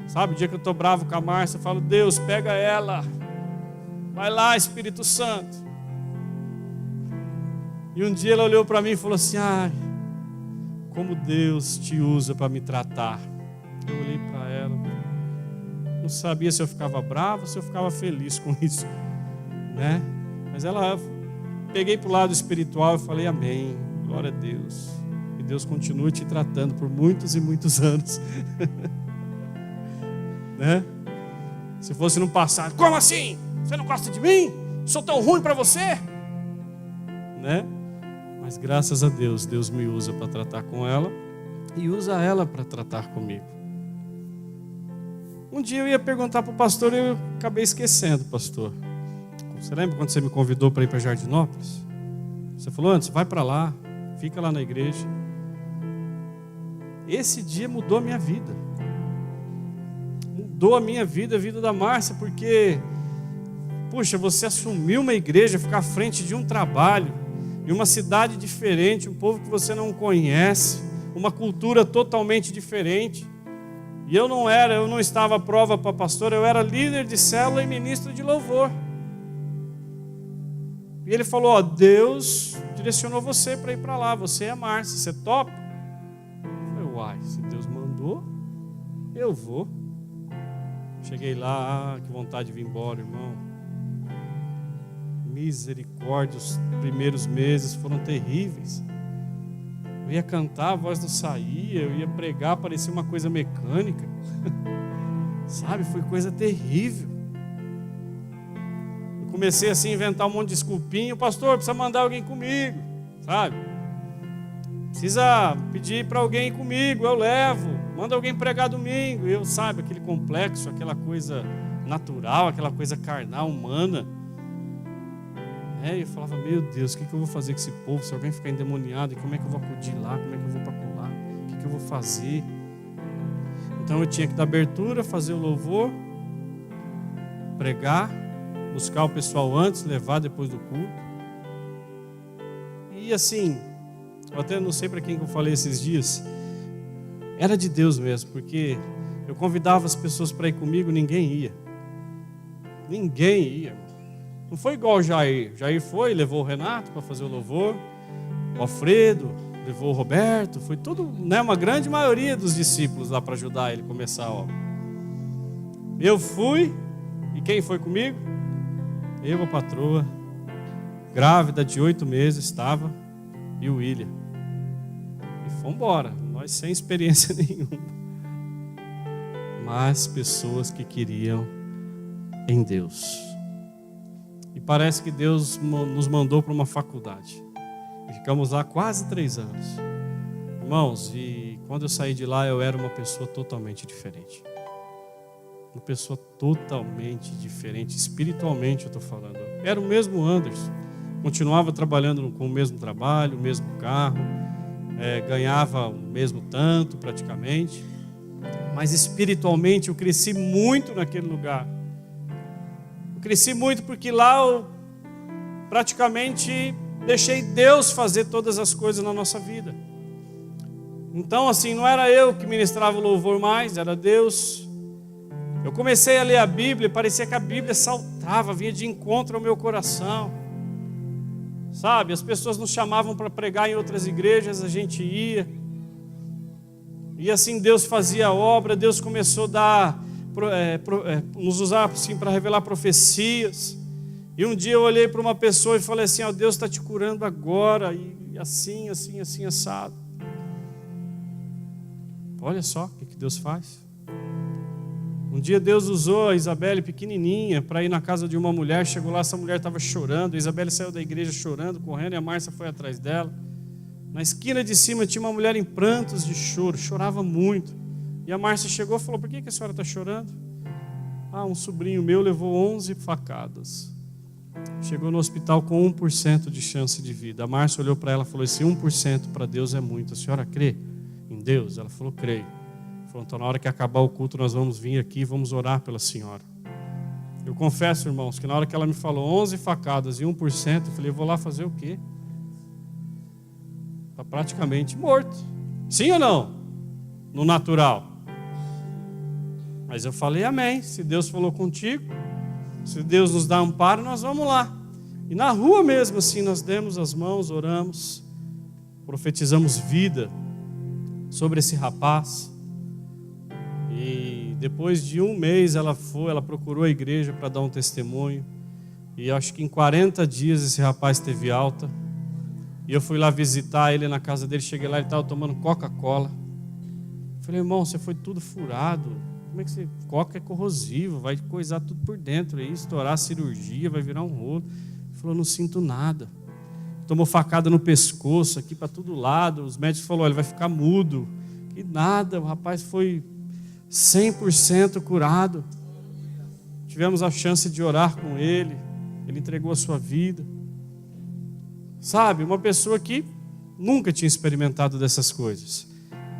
Sabe, o dia que eu estou bravo com a Márcia, eu falo: Deus, pega ela. Vai lá, Espírito Santo. E um dia ela olhou para mim e falou assim: como Deus te usa para me tratar. Eu olhei para ela, não sabia se eu ficava bravo ou se eu ficava feliz com isso, né? Mas peguei para o lado espiritual e falei: amém, glória a Deus. E Deus continue te tratando por muitos e muitos anos. Né? Se fosse no passado: como assim? Você não gosta de mim? Sou tão ruim para você? Né? Mas graças a Deus, Deus me usa para tratar com ela e usa ela para tratar comigo. Um dia eu ia perguntar para o pastor e eu acabei esquecendo, pastor. Você lembra quando você me convidou para ir para Jardinópolis? Você falou, antes, vai para lá, fica lá na igreja. Esse dia mudou a minha vida. Mudou a minha vida, a vida da Márcia, porque, puxa, você assumiu uma igreja, ficar à frente de um trabalho, em uma cidade diferente, um povo que você não conhece, uma cultura totalmente diferente. E eu não estava à prova para pastor, eu era líder de célula e ministro de louvor. E ele falou, ó, Deus direcionou você para ir para lá, você é a Márcia, você topa? Eu falei, uai, se Deus mandou, eu vou. Cheguei lá, que vontade de vir embora, irmão. Misericórdia, os primeiros meses foram terríveis. Eu ia cantar, a voz não saía, eu ia pregar, parecia uma coisa mecânica. Sabe, foi coisa terrível. Eu comecei assim a inventar um monte de desculpinha. Pastor, precisa mandar alguém comigo, sabe? Precisa pedir para alguém ir comigo, eu levo. Manda alguém pregar domingo. Eu, sabe, aquele complexo, aquela coisa natural, aquela coisa carnal, humana. Eu falava, meu Deus, o que eu vou fazer com esse povo? Se alguém ficar endemoniado, como é que eu vou acudir lá? Como é que eu vou para colar? O que eu vou fazer? Então eu tinha que dar abertura, fazer o louvor, pregar, buscar o pessoal antes, levar depois do culto. E assim, eu até não sei para quem que eu falei esses dias, era de Deus mesmo, porque eu convidava as pessoas para ir comigo, ninguém ia. Ninguém ia. Não foi igual o Jair. Jair foi, levou o Renato para fazer o louvor, o Alfredo, levou o Roberto, foi tudo, né, uma grande maioria dos discípulos lá para ajudar ele a começar a obra. Eu fui, e quem foi comigo? Eu, a patroa, grávida de 8 meses estava, e o William. E fomos embora, nós sem experiência nenhuma. Mas pessoas que queriam em Deus. E parece que Deus nos mandou para uma faculdade. E ficamos lá quase 3 anos. Irmãos, e quando eu saí de lá, eu era uma pessoa totalmente diferente. Uma pessoa totalmente diferente. Espiritualmente eu estou falando. Era o mesmo Anderson. Continuava trabalhando com o mesmo trabalho, o mesmo carro. Ganhava o mesmo tanto praticamente. Mas espiritualmente eu cresci muito naquele lugar. Eu cresci muito porque lá eu praticamente deixei Deus fazer todas as coisas na nossa vida. Então assim, não era eu que ministrava o louvor mais, era Deus. Eu comecei a ler a Bíblia, parecia que a Bíblia saltava, vinha de encontro ao meu coração. Sabe, as pessoas nos chamavam para pregar em outras igrejas, a gente ia. E assim Deus fazia a obra, Deus começou a dar... nos usar assim, para revelar profecias. E um dia eu olhei para uma pessoa e falei assim, Deus está te curando agora, e assim, assado. Olha só o que Deus faz. Um dia Deus usou a Isabelle pequenininha para ir na casa de uma mulher. Chegou lá, essa mulher estava chorando. A Isabelle saiu da igreja chorando, correndo, e a Márcia foi atrás dela. Na esquina de cima tinha uma mulher em prantos de choro, chorava muito. E a Márcia chegou e falou, por que a senhora está chorando? Um sobrinho meu levou 11 facadas. Chegou no hospital com 1% de chance de vida. A Márcia olhou para ela e falou, esse 1% para Deus é muito. A senhora crê em Deus? Ela falou, creio. Falou, então na hora que acabar o culto nós vamos vir aqui e vamos orar pela senhora. Eu confesso, irmãos, que na hora que ela me falou 11 facadas e 1%, eu falei, eu vou lá fazer o quê? Está praticamente morto. Sim ou não? No natural. Mas eu falei, amém. Se Deus falou contigo, se Deus nos dá amparo, nós vamos lá. E na rua mesmo assim, nós demos as mãos, oramos, profetizamos vida sobre esse rapaz. E depois de 1 mês ela procurou a igreja para dar um testemunho. E acho que em 40 dias esse rapaz teve alta. E eu fui lá visitar ele na casa dele, cheguei lá, ele estava tomando Coca-Cola. Falei, irmão, você foi tudo furado. como é que você... Coca é corrosivo, vai coisar tudo por dentro aí, estourar a cirurgia, vai virar um rolo. Ele falou, não sinto nada. Tomou facada no pescoço, aqui para todo lado. Os médicos falaram, ele vai ficar mudo. E nada, o rapaz foi 100% curado. Tivemos a chance de orar com ele. Ele entregou a sua vida. Sabe, uma pessoa que nunca tinha experimentado dessas coisas,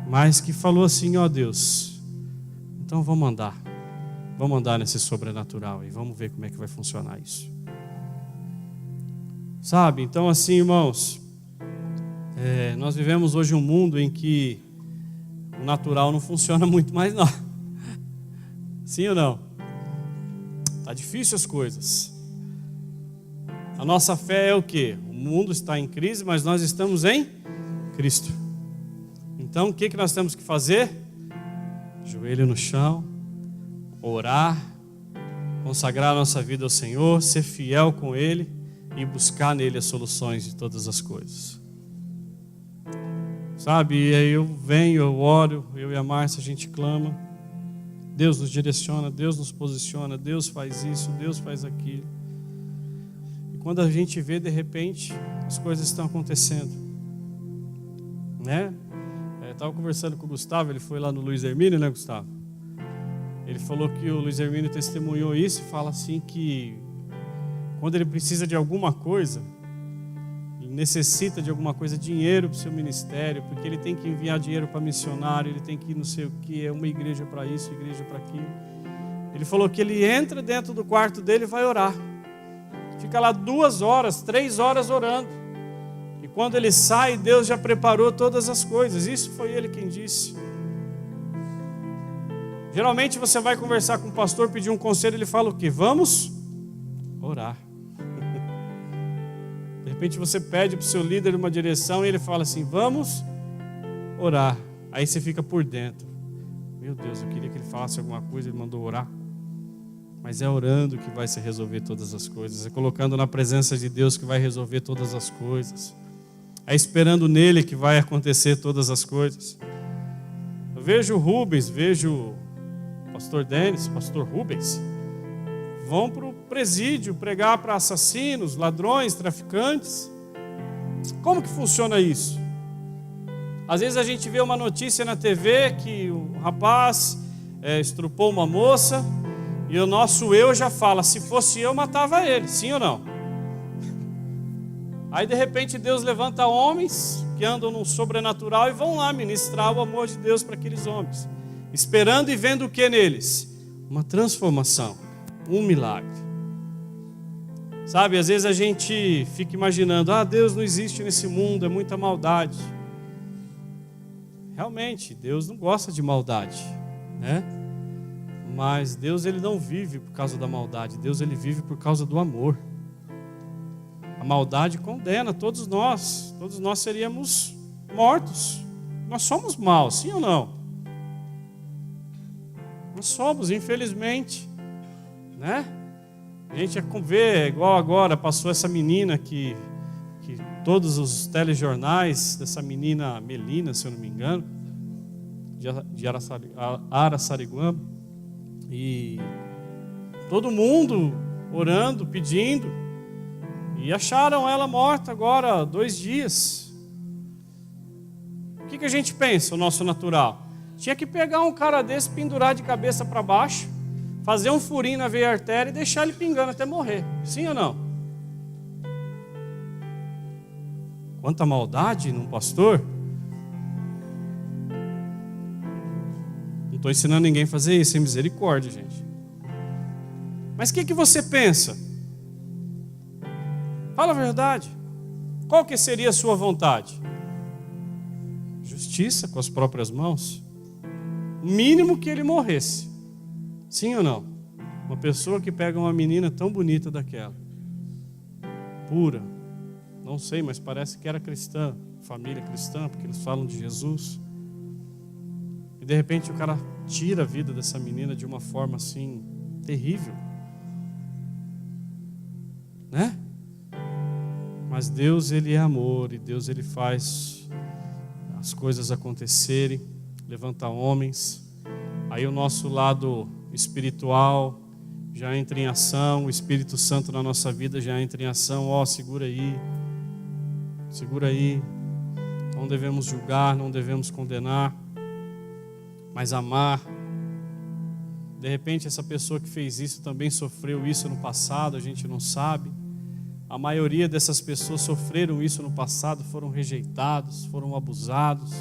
mas que falou assim, ó Deus, então vamos andar nesse sobrenatural e vamos ver como é que vai funcionar isso. Sabe, então assim, irmãos, nós vivemos hoje um mundo em que o natural não funciona muito mais não. Sim ou não? Está difícil as coisas. A nossa fé é o quê? O mundo está em crise, mas nós estamos em Cristo. Então o que nós temos que fazer? Joelho no chão, orar, consagrar a nossa vida ao Senhor, ser fiel com Ele e buscar nele as soluções de todas as coisas. Sabe, e aí eu venho, eu oro, eu e a Márcia, a gente clama. Deus nos direciona, Deus nos posiciona, Deus faz isso, Deus faz aquilo. E quando a gente vê, de repente, as coisas estão acontecendo. Né? Eu estava conversando com o Gustavo, ele foi lá no Luiz Hermínio, né, Gustavo? Ele falou que o Luiz Hermínio testemunhou isso e fala assim que quando ele precisa de alguma coisa, ele necessita de alguma coisa, dinheiro para o seu ministério, porque ele tem que enviar dinheiro para missionário, ele tem que ir não sei o que, é uma igreja para isso, igreja para aquilo. Ele falou que ele entra dentro do quarto dele e vai orar. Fica lá 2 horas, 3 horas orando. E quando ele sai, Deus já preparou todas as coisas. Isso foi ele quem disse. Geralmente você vai conversar com o pastor, pedir um conselho, ele fala o quê? Vamos orar. De repente você pede para o seu líder uma direção e ele fala assim, vamos orar. Aí você fica por dentro. Meu Deus, eu queria que ele falasse alguma coisa, ele mandou orar. Mas é orando que vai se resolver todas as coisas. É colocando na presença de Deus que vai resolver todas as coisas. É esperando nele que vai acontecer todas as coisas. Eu vejo o Rubens, vejo o pastor Denis, pastor Rubens, vão para o presídio pregar para assassinos, ladrões, traficantes. Como que funciona isso? Às vezes a gente vê uma notícia na TV que o rapaz estrupou uma moça e o nosso eu já fala, se fosse eu matava ele, sim ou não? Aí de repente Deus levanta homens que andam no sobrenatural e vão lá ministrar o amor de Deus para aqueles homens, esperando e vendo o que neles? Uma transformação, um milagre. Sabe, às vezes a gente fica imaginando, Deus não existe nesse mundo, é muita maldade. Realmente, Deus não gosta de maldade, né? Mas Deus, ele não vive por causa da maldade, Deus, ele vive por causa do amor. A maldade condena todos nós seríamos mortos. Nós somos maus, sim ou não? Nós somos, infelizmente, né? A gente vê, igual agora, passou essa menina que todos os telejornais, dessa menina Melina, se eu não me engano, de Araçariguama, e todo mundo orando, pedindo, e acharam ela morta agora, 2 dias. O que a gente pensa, o nosso natural? Tinha que pegar um cara desse, pendurar de cabeça para baixo, fazer um furinho na veia artéria e deixar ele pingando até morrer. Sim ou não? Quanta maldade num pastor. Não estou ensinando ninguém a fazer isso, sem misericórdia, gente. Mas o que você pensa? Fala a verdade. Qual que seria a sua vontade? Justiça com as próprias mãos? Mínimo que ele morresse. Sim ou não? Uma pessoa que pega uma menina tão bonita daquela, pura, não sei, mas parece que era cristã, família cristã, porque eles falam de Jesus, e de repente o cara tira a vida dessa menina de uma forma assim, terrível, né? Mas Deus, ele é amor, e Deus, ele faz as coisas acontecerem, levanta homens, Aí o nosso lado espiritual já entra em ação, o Espírito Santo na nossa vida já entra em ação. Segura aí, não devemos julgar, não devemos condenar, mas amar. De repente essa pessoa que fez isso também sofreu isso no passado, a gente não sabe. A maioria dessas pessoas sofreram isso no passado, foram rejeitados, foram abusados.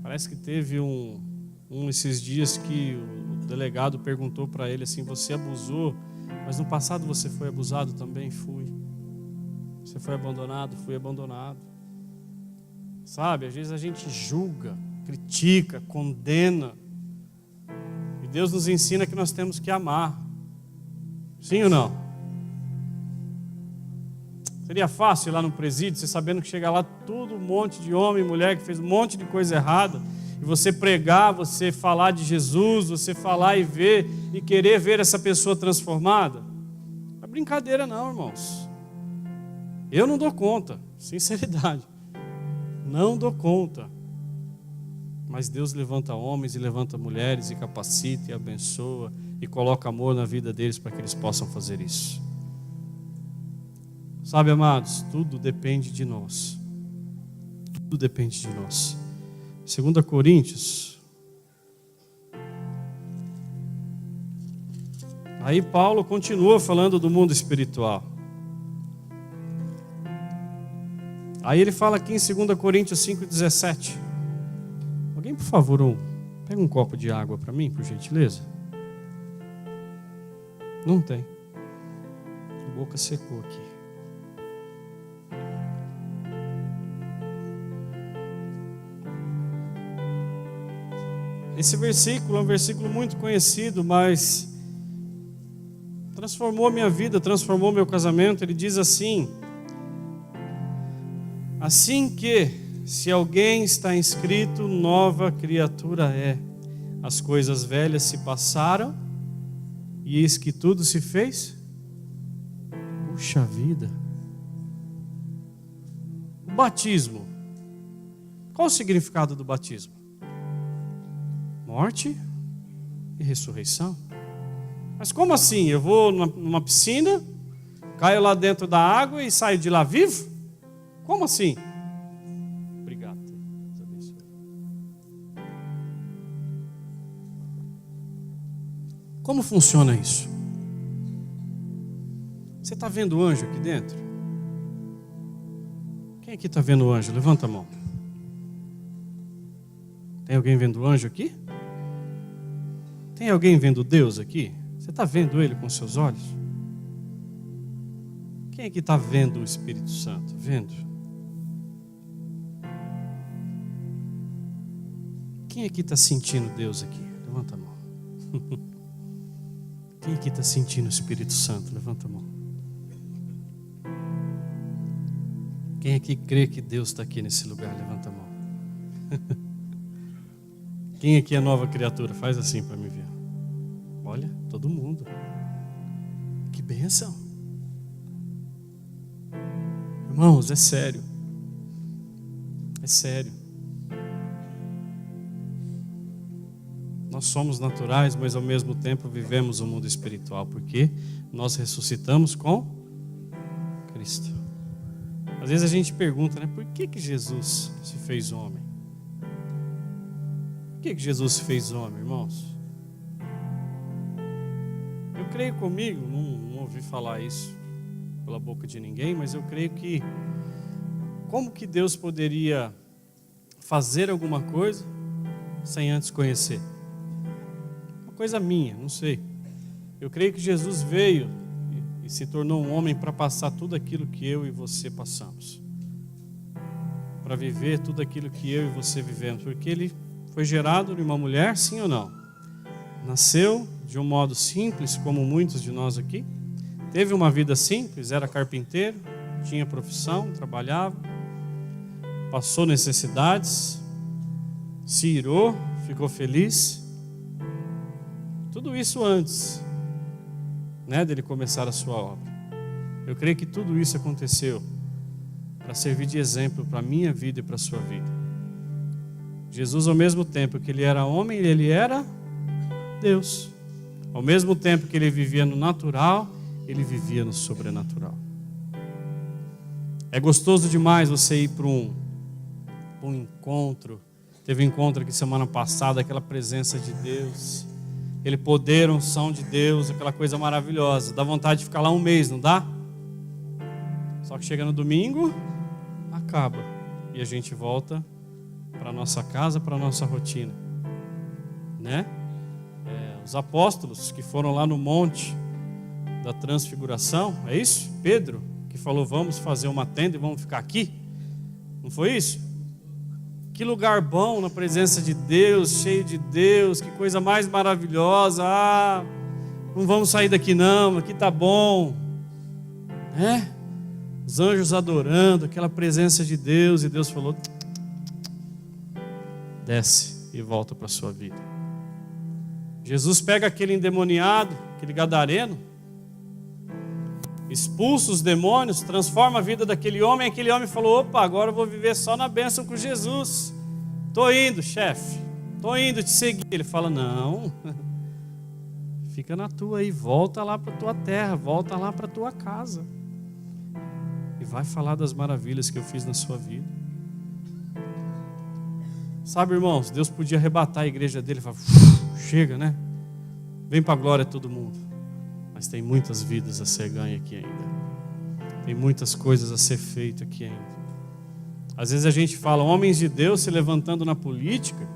Parece que teve esses dias que o delegado perguntou para ele assim: você abusou, mas no passado você foi abusado também? Fui. Você foi abandonado? Fui abandonado. Sabe, às vezes a gente julga, critica, condena, e Deus nos ensina que nós temos que amar. Sim ou não? Seria fácil ir lá no presídio, você sabendo que chega lá tudo, um monte de homem e mulher que fez um monte de coisa errada, e você pregar, você falar de Jesus, você falar e ver, e querer ver essa pessoa transformada? Não é brincadeira não, irmãos. Eu não dou conta, sinceridade, não dou conta. Mas Deus levanta homens e levanta mulheres, e capacita e abençoa, e coloca amor na vida deles para que eles possam fazer isso. Sabe, amados, tudo depende de nós. Tudo depende de nós. 2 Coríntios. Aí Paulo continua falando do mundo espiritual. Aí ele fala aqui em 2 Coríntios 5,17. Alguém, por favor, pega um copo de água para mim, por gentileza. Não tem. A boca secou aqui. Esse versículo é um versículo muito conhecido, mas transformou minha vida, transformou meu casamento. Ele diz assim: assim que, se alguém está inscrito, nova criatura é. As coisas velhas se passaram, e eis que tudo se fez. Puxa vida. O batismo. Qual o significado do batismo? Morte e ressurreição. Mas como assim? Eu vou numa piscina, caio lá dentro da água e saio de lá vivo? Como assim? Obrigado. Deus abençoe. Como funciona isso? Você está vendo o anjo aqui dentro? Quem aqui está vendo o anjo? Levanta a mão. Tem alguém vendo o anjo aqui? Tem alguém vendo Deus aqui? Você está vendo Ele com seus olhos? Quem aqui está vendo o Espírito Santo? Vendo? Quem aqui está sentindo Deus aqui? Levanta a mão. Quem aqui está sentindo o Espírito Santo? Levanta a mão. Quem aqui crê que Deus está aqui nesse lugar? Levanta a mão. Quem aqui é nova criatura? Faz assim para me ver. Olha, todo mundo. Que bênção. Irmãos, é sério. É sério. Nós somos naturais, mas ao mesmo tempo vivemos o mundo espiritual, porque nós ressuscitamos com Cristo. Às vezes a gente pergunta, né? Por que Jesus se fez homem? Por que Jesus se fez homem, irmãos? Eu creio comigo, não ouvi falar isso pela boca de ninguém, mas eu creio que como que Deus poderia fazer alguma coisa sem antes conhecer? Uma coisa minha, não sei. Eu creio que Jesus veio e se tornou um homem para passar tudo aquilo que eu e você passamos, para viver tudo aquilo que eu e você vivemos, porque Ele foi gerado de uma mulher, sim ou não? Nasceu de um modo simples, como muitos de nós aqui. Teve uma vida simples, era carpinteiro, tinha profissão, trabalhava, passou necessidades, se irou, ficou feliz. Tudo isso antes, dele começar a sua obra. Eu creio que tudo isso aconteceu para servir de exemplo para a minha vida e para a sua vida. Jesus, ao mesmo tempo que ele era homem, ele era Deus. Ao mesmo tempo que ele vivia no natural, ele vivia no sobrenatural. É gostoso demais você ir para um encontro. Teve um encontro aqui semana passada, aquela presença de Deus, aquele poder, unção de Deus, aquela coisa maravilhosa. Dá vontade de ficar lá um mês, não dá? Só que chega no domingo, acaba. E a gente volta para a nossa casa, para a nossa rotina. Né? Os apóstolos que foram lá no monte da transfiguração, é isso? Pedro, que falou, vamos fazer uma tenda e vamos ficar aqui. Não foi isso? Que lugar bom na presença de Deus, cheio de Deus, que coisa mais maravilhosa. Não vamos sair daqui não, aqui tá bom. Né? Os anjos adorando, aquela presença de Deus, e Deus falou, desce e volta para a sua vida. Jesus pega aquele endemoniado, aquele gadareno, expulsa os demônios, transforma a vida daquele homem. Aquele homem falou, opa, agora eu vou viver só na bênção com Jesus. Estou indo, chefe, estou indo te seguir. Ele fala, não, fica na tua aí, volta lá para a tua terra, volta lá para a tua casa. E vai falar das maravilhas que eu fiz na sua vida. Sabe, irmãos, Deus podia arrebatar a igreja dele e falar, chega, né? Vem para a glória todo mundo. Mas tem muitas vidas a ser ganha aqui ainda. Tem muitas coisas a ser feito aqui ainda. Às vezes a gente fala, homens de Deus se levantando na política.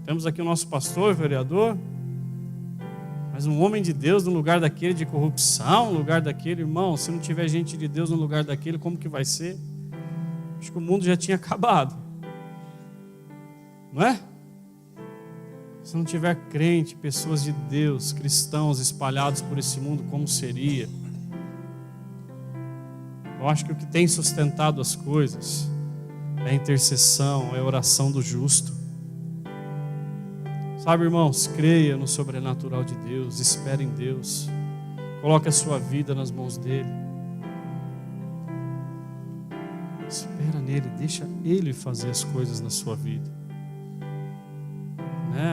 Temos aqui o nosso pastor, vereador. Mas um homem de Deus no lugar daquele de corrupção, no lugar daquele, irmão, se não tiver gente de Deus no lugar daquele, como que vai ser? Acho que o mundo já tinha acabado. Não é? Se não tiver crente, pessoas de Deus, cristãos espalhados por esse mundo, como seria? Eu acho que o que tem sustentado as coisas é a intercessão, é a oração do justo. Sabe, irmãos, creia no sobrenatural de Deus, espere em Deus, coloque a sua vida nas mãos dEle. Espera nele, deixa Ele fazer as coisas na sua vida.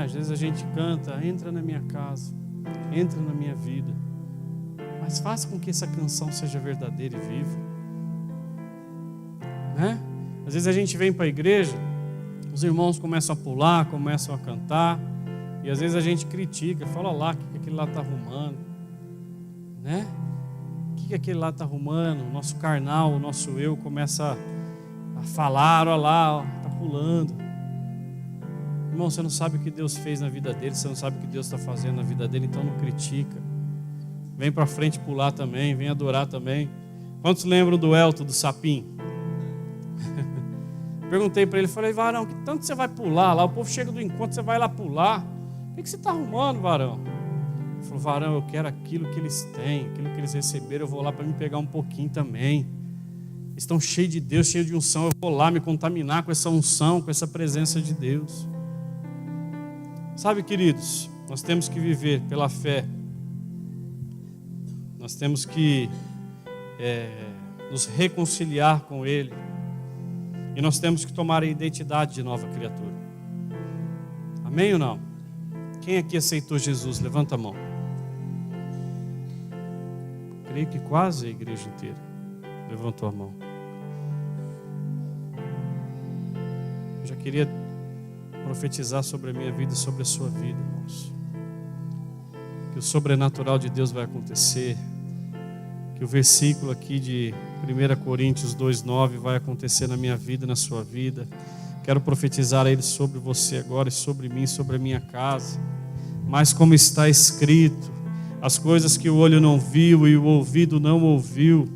Às vezes a gente canta, entra na minha casa, entra na minha vida, mas faça com que essa canção seja verdadeira e viva. Às vezes a gente vem para a igreja, os irmãos começam a pular, começam a cantar, e às vezes a gente critica, fala, olha lá, o que aquele lá está arrumando? O que aquele lá está arrumando? O nosso carnal, o nosso eu começa a falar, olha lá, está pulando. Irmão, você não sabe o que Deus fez na vida dele, você não sabe o que Deus está fazendo na vida dele, então não critica. Vem para frente pular também, vem adorar também. Quantos lembram do Elton, do Sapim? Perguntei para ele, falei, varão, que tanto você vai pular lá? O povo chega do encontro, você vai lá pular. O que você está arrumando, varão? Ele falou, varão, eu quero aquilo que eles têm, aquilo que eles receberam, eu vou lá para me pegar um pouquinho também. Eles estão cheios de Deus, cheios de unção, eu vou lá me contaminar com essa unção, com essa presença de Deus. Sabe, queridos, nós temos que viver pela fé. Nós temos que nos reconciliar com Ele. E nós temos que tomar a identidade de nova criatura. Amém ou não? Quem aqui aceitou Jesus? Levanta a mão. Creio que quase a igreja inteira levantou a mão. Eu já queria profetizar sobre a minha vida e sobre a sua vida, irmãos. Que o sobrenatural de Deus vai acontecer. Que o versículo aqui de 1 Coríntios 2,9 vai acontecer na minha vida e na sua vida. Quero profetizar a Ele sobre você agora e sobre mim, sobre a minha casa. Mas como está escrito, as coisas que o olho não viu e o ouvido não ouviu,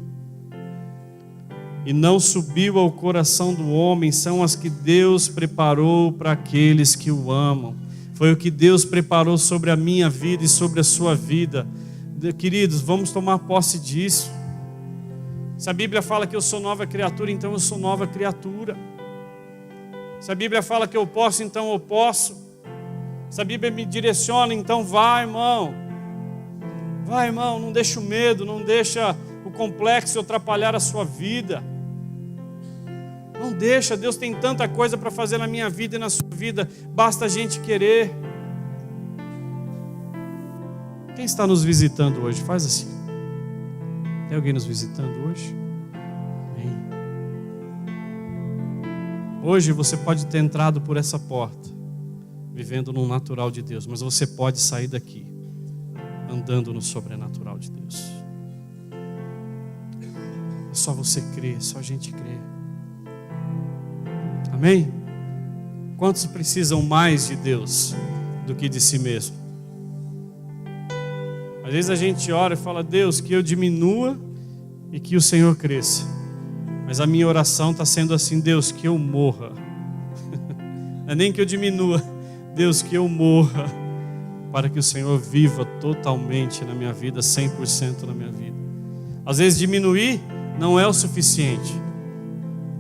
e não subiu ao coração do homem, são as que Deus preparou para aqueles que o amam. Foi o que Deus preparou sobre a minha vida e sobre a sua vida. Queridos, vamos tomar posse disso. Se a Bíblia fala que eu sou nova criatura, então eu sou nova criatura. Se a Bíblia fala que eu posso, então eu posso. Se a Bíblia me direciona, então vai, irmão. Vai, irmão, não deixa o medo, não deixa o complexo atrapalhar a sua vida. Não deixa, Deus tem tanta coisa para fazer na minha vida e na sua vida, basta a gente querer. Quem está nos visitando hoje? Faz assim. Tem alguém nos visitando hoje? Amém. Hoje você pode ter entrado por essa porta, vivendo no natural de Deus, mas você pode sair daqui, andando no sobrenatural de Deus. É só você crer, é só a gente crer. Amém? Quantos precisam mais de Deus do que de si mesmo? Às vezes a gente ora e fala: Deus, que eu diminua e que o Senhor cresça. Mas a minha oração está sendo assim: Deus, que eu morra. Não é nem que eu diminua, Deus, que eu morra, para que o Senhor viva totalmente na minha vida, 100% na minha vida. Às vezes diminuir não é o suficiente.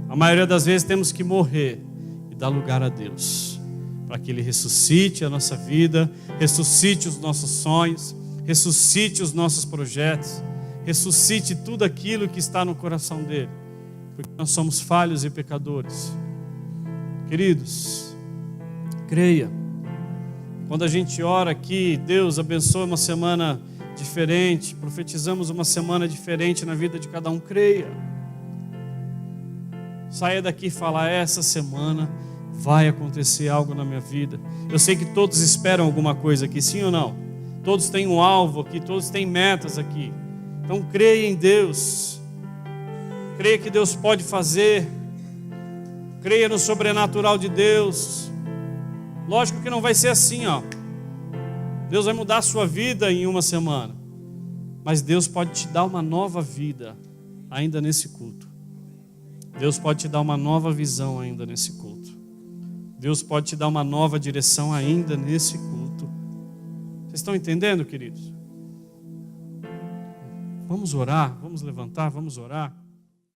A maioria das vezes temos que morrer e dar lugar a Deus, para que Ele ressuscite a nossa vida, ressuscite os nossos sonhos, ressuscite os nossos projetos, ressuscite tudo aquilo que está no coração dEle, porque nós somos falhos e pecadores. Queridos, creia. Quando a gente ora aqui, Deus abençoa uma semana diferente, profetizamos uma semana diferente na vida de cada um, creia. Saia daqui e fala: essa semana vai acontecer algo na minha vida. Eu sei que todos esperam alguma coisa aqui, sim ou não? Todos têm um alvo aqui, todos têm metas aqui. Então creia em Deus. Creia que Deus pode fazer. Creia no sobrenatural de Deus. Lógico que não vai ser assim, ó. Deus vai mudar a sua vida em uma semana, mas Deus pode te dar uma nova vida ainda nesse culto. Deus pode te dar uma nova visão ainda nesse culto. Deus pode te dar uma nova direção ainda nesse culto. Vocês estão entendendo, queridos? Vamos orar, vamos levantar, vamos orar.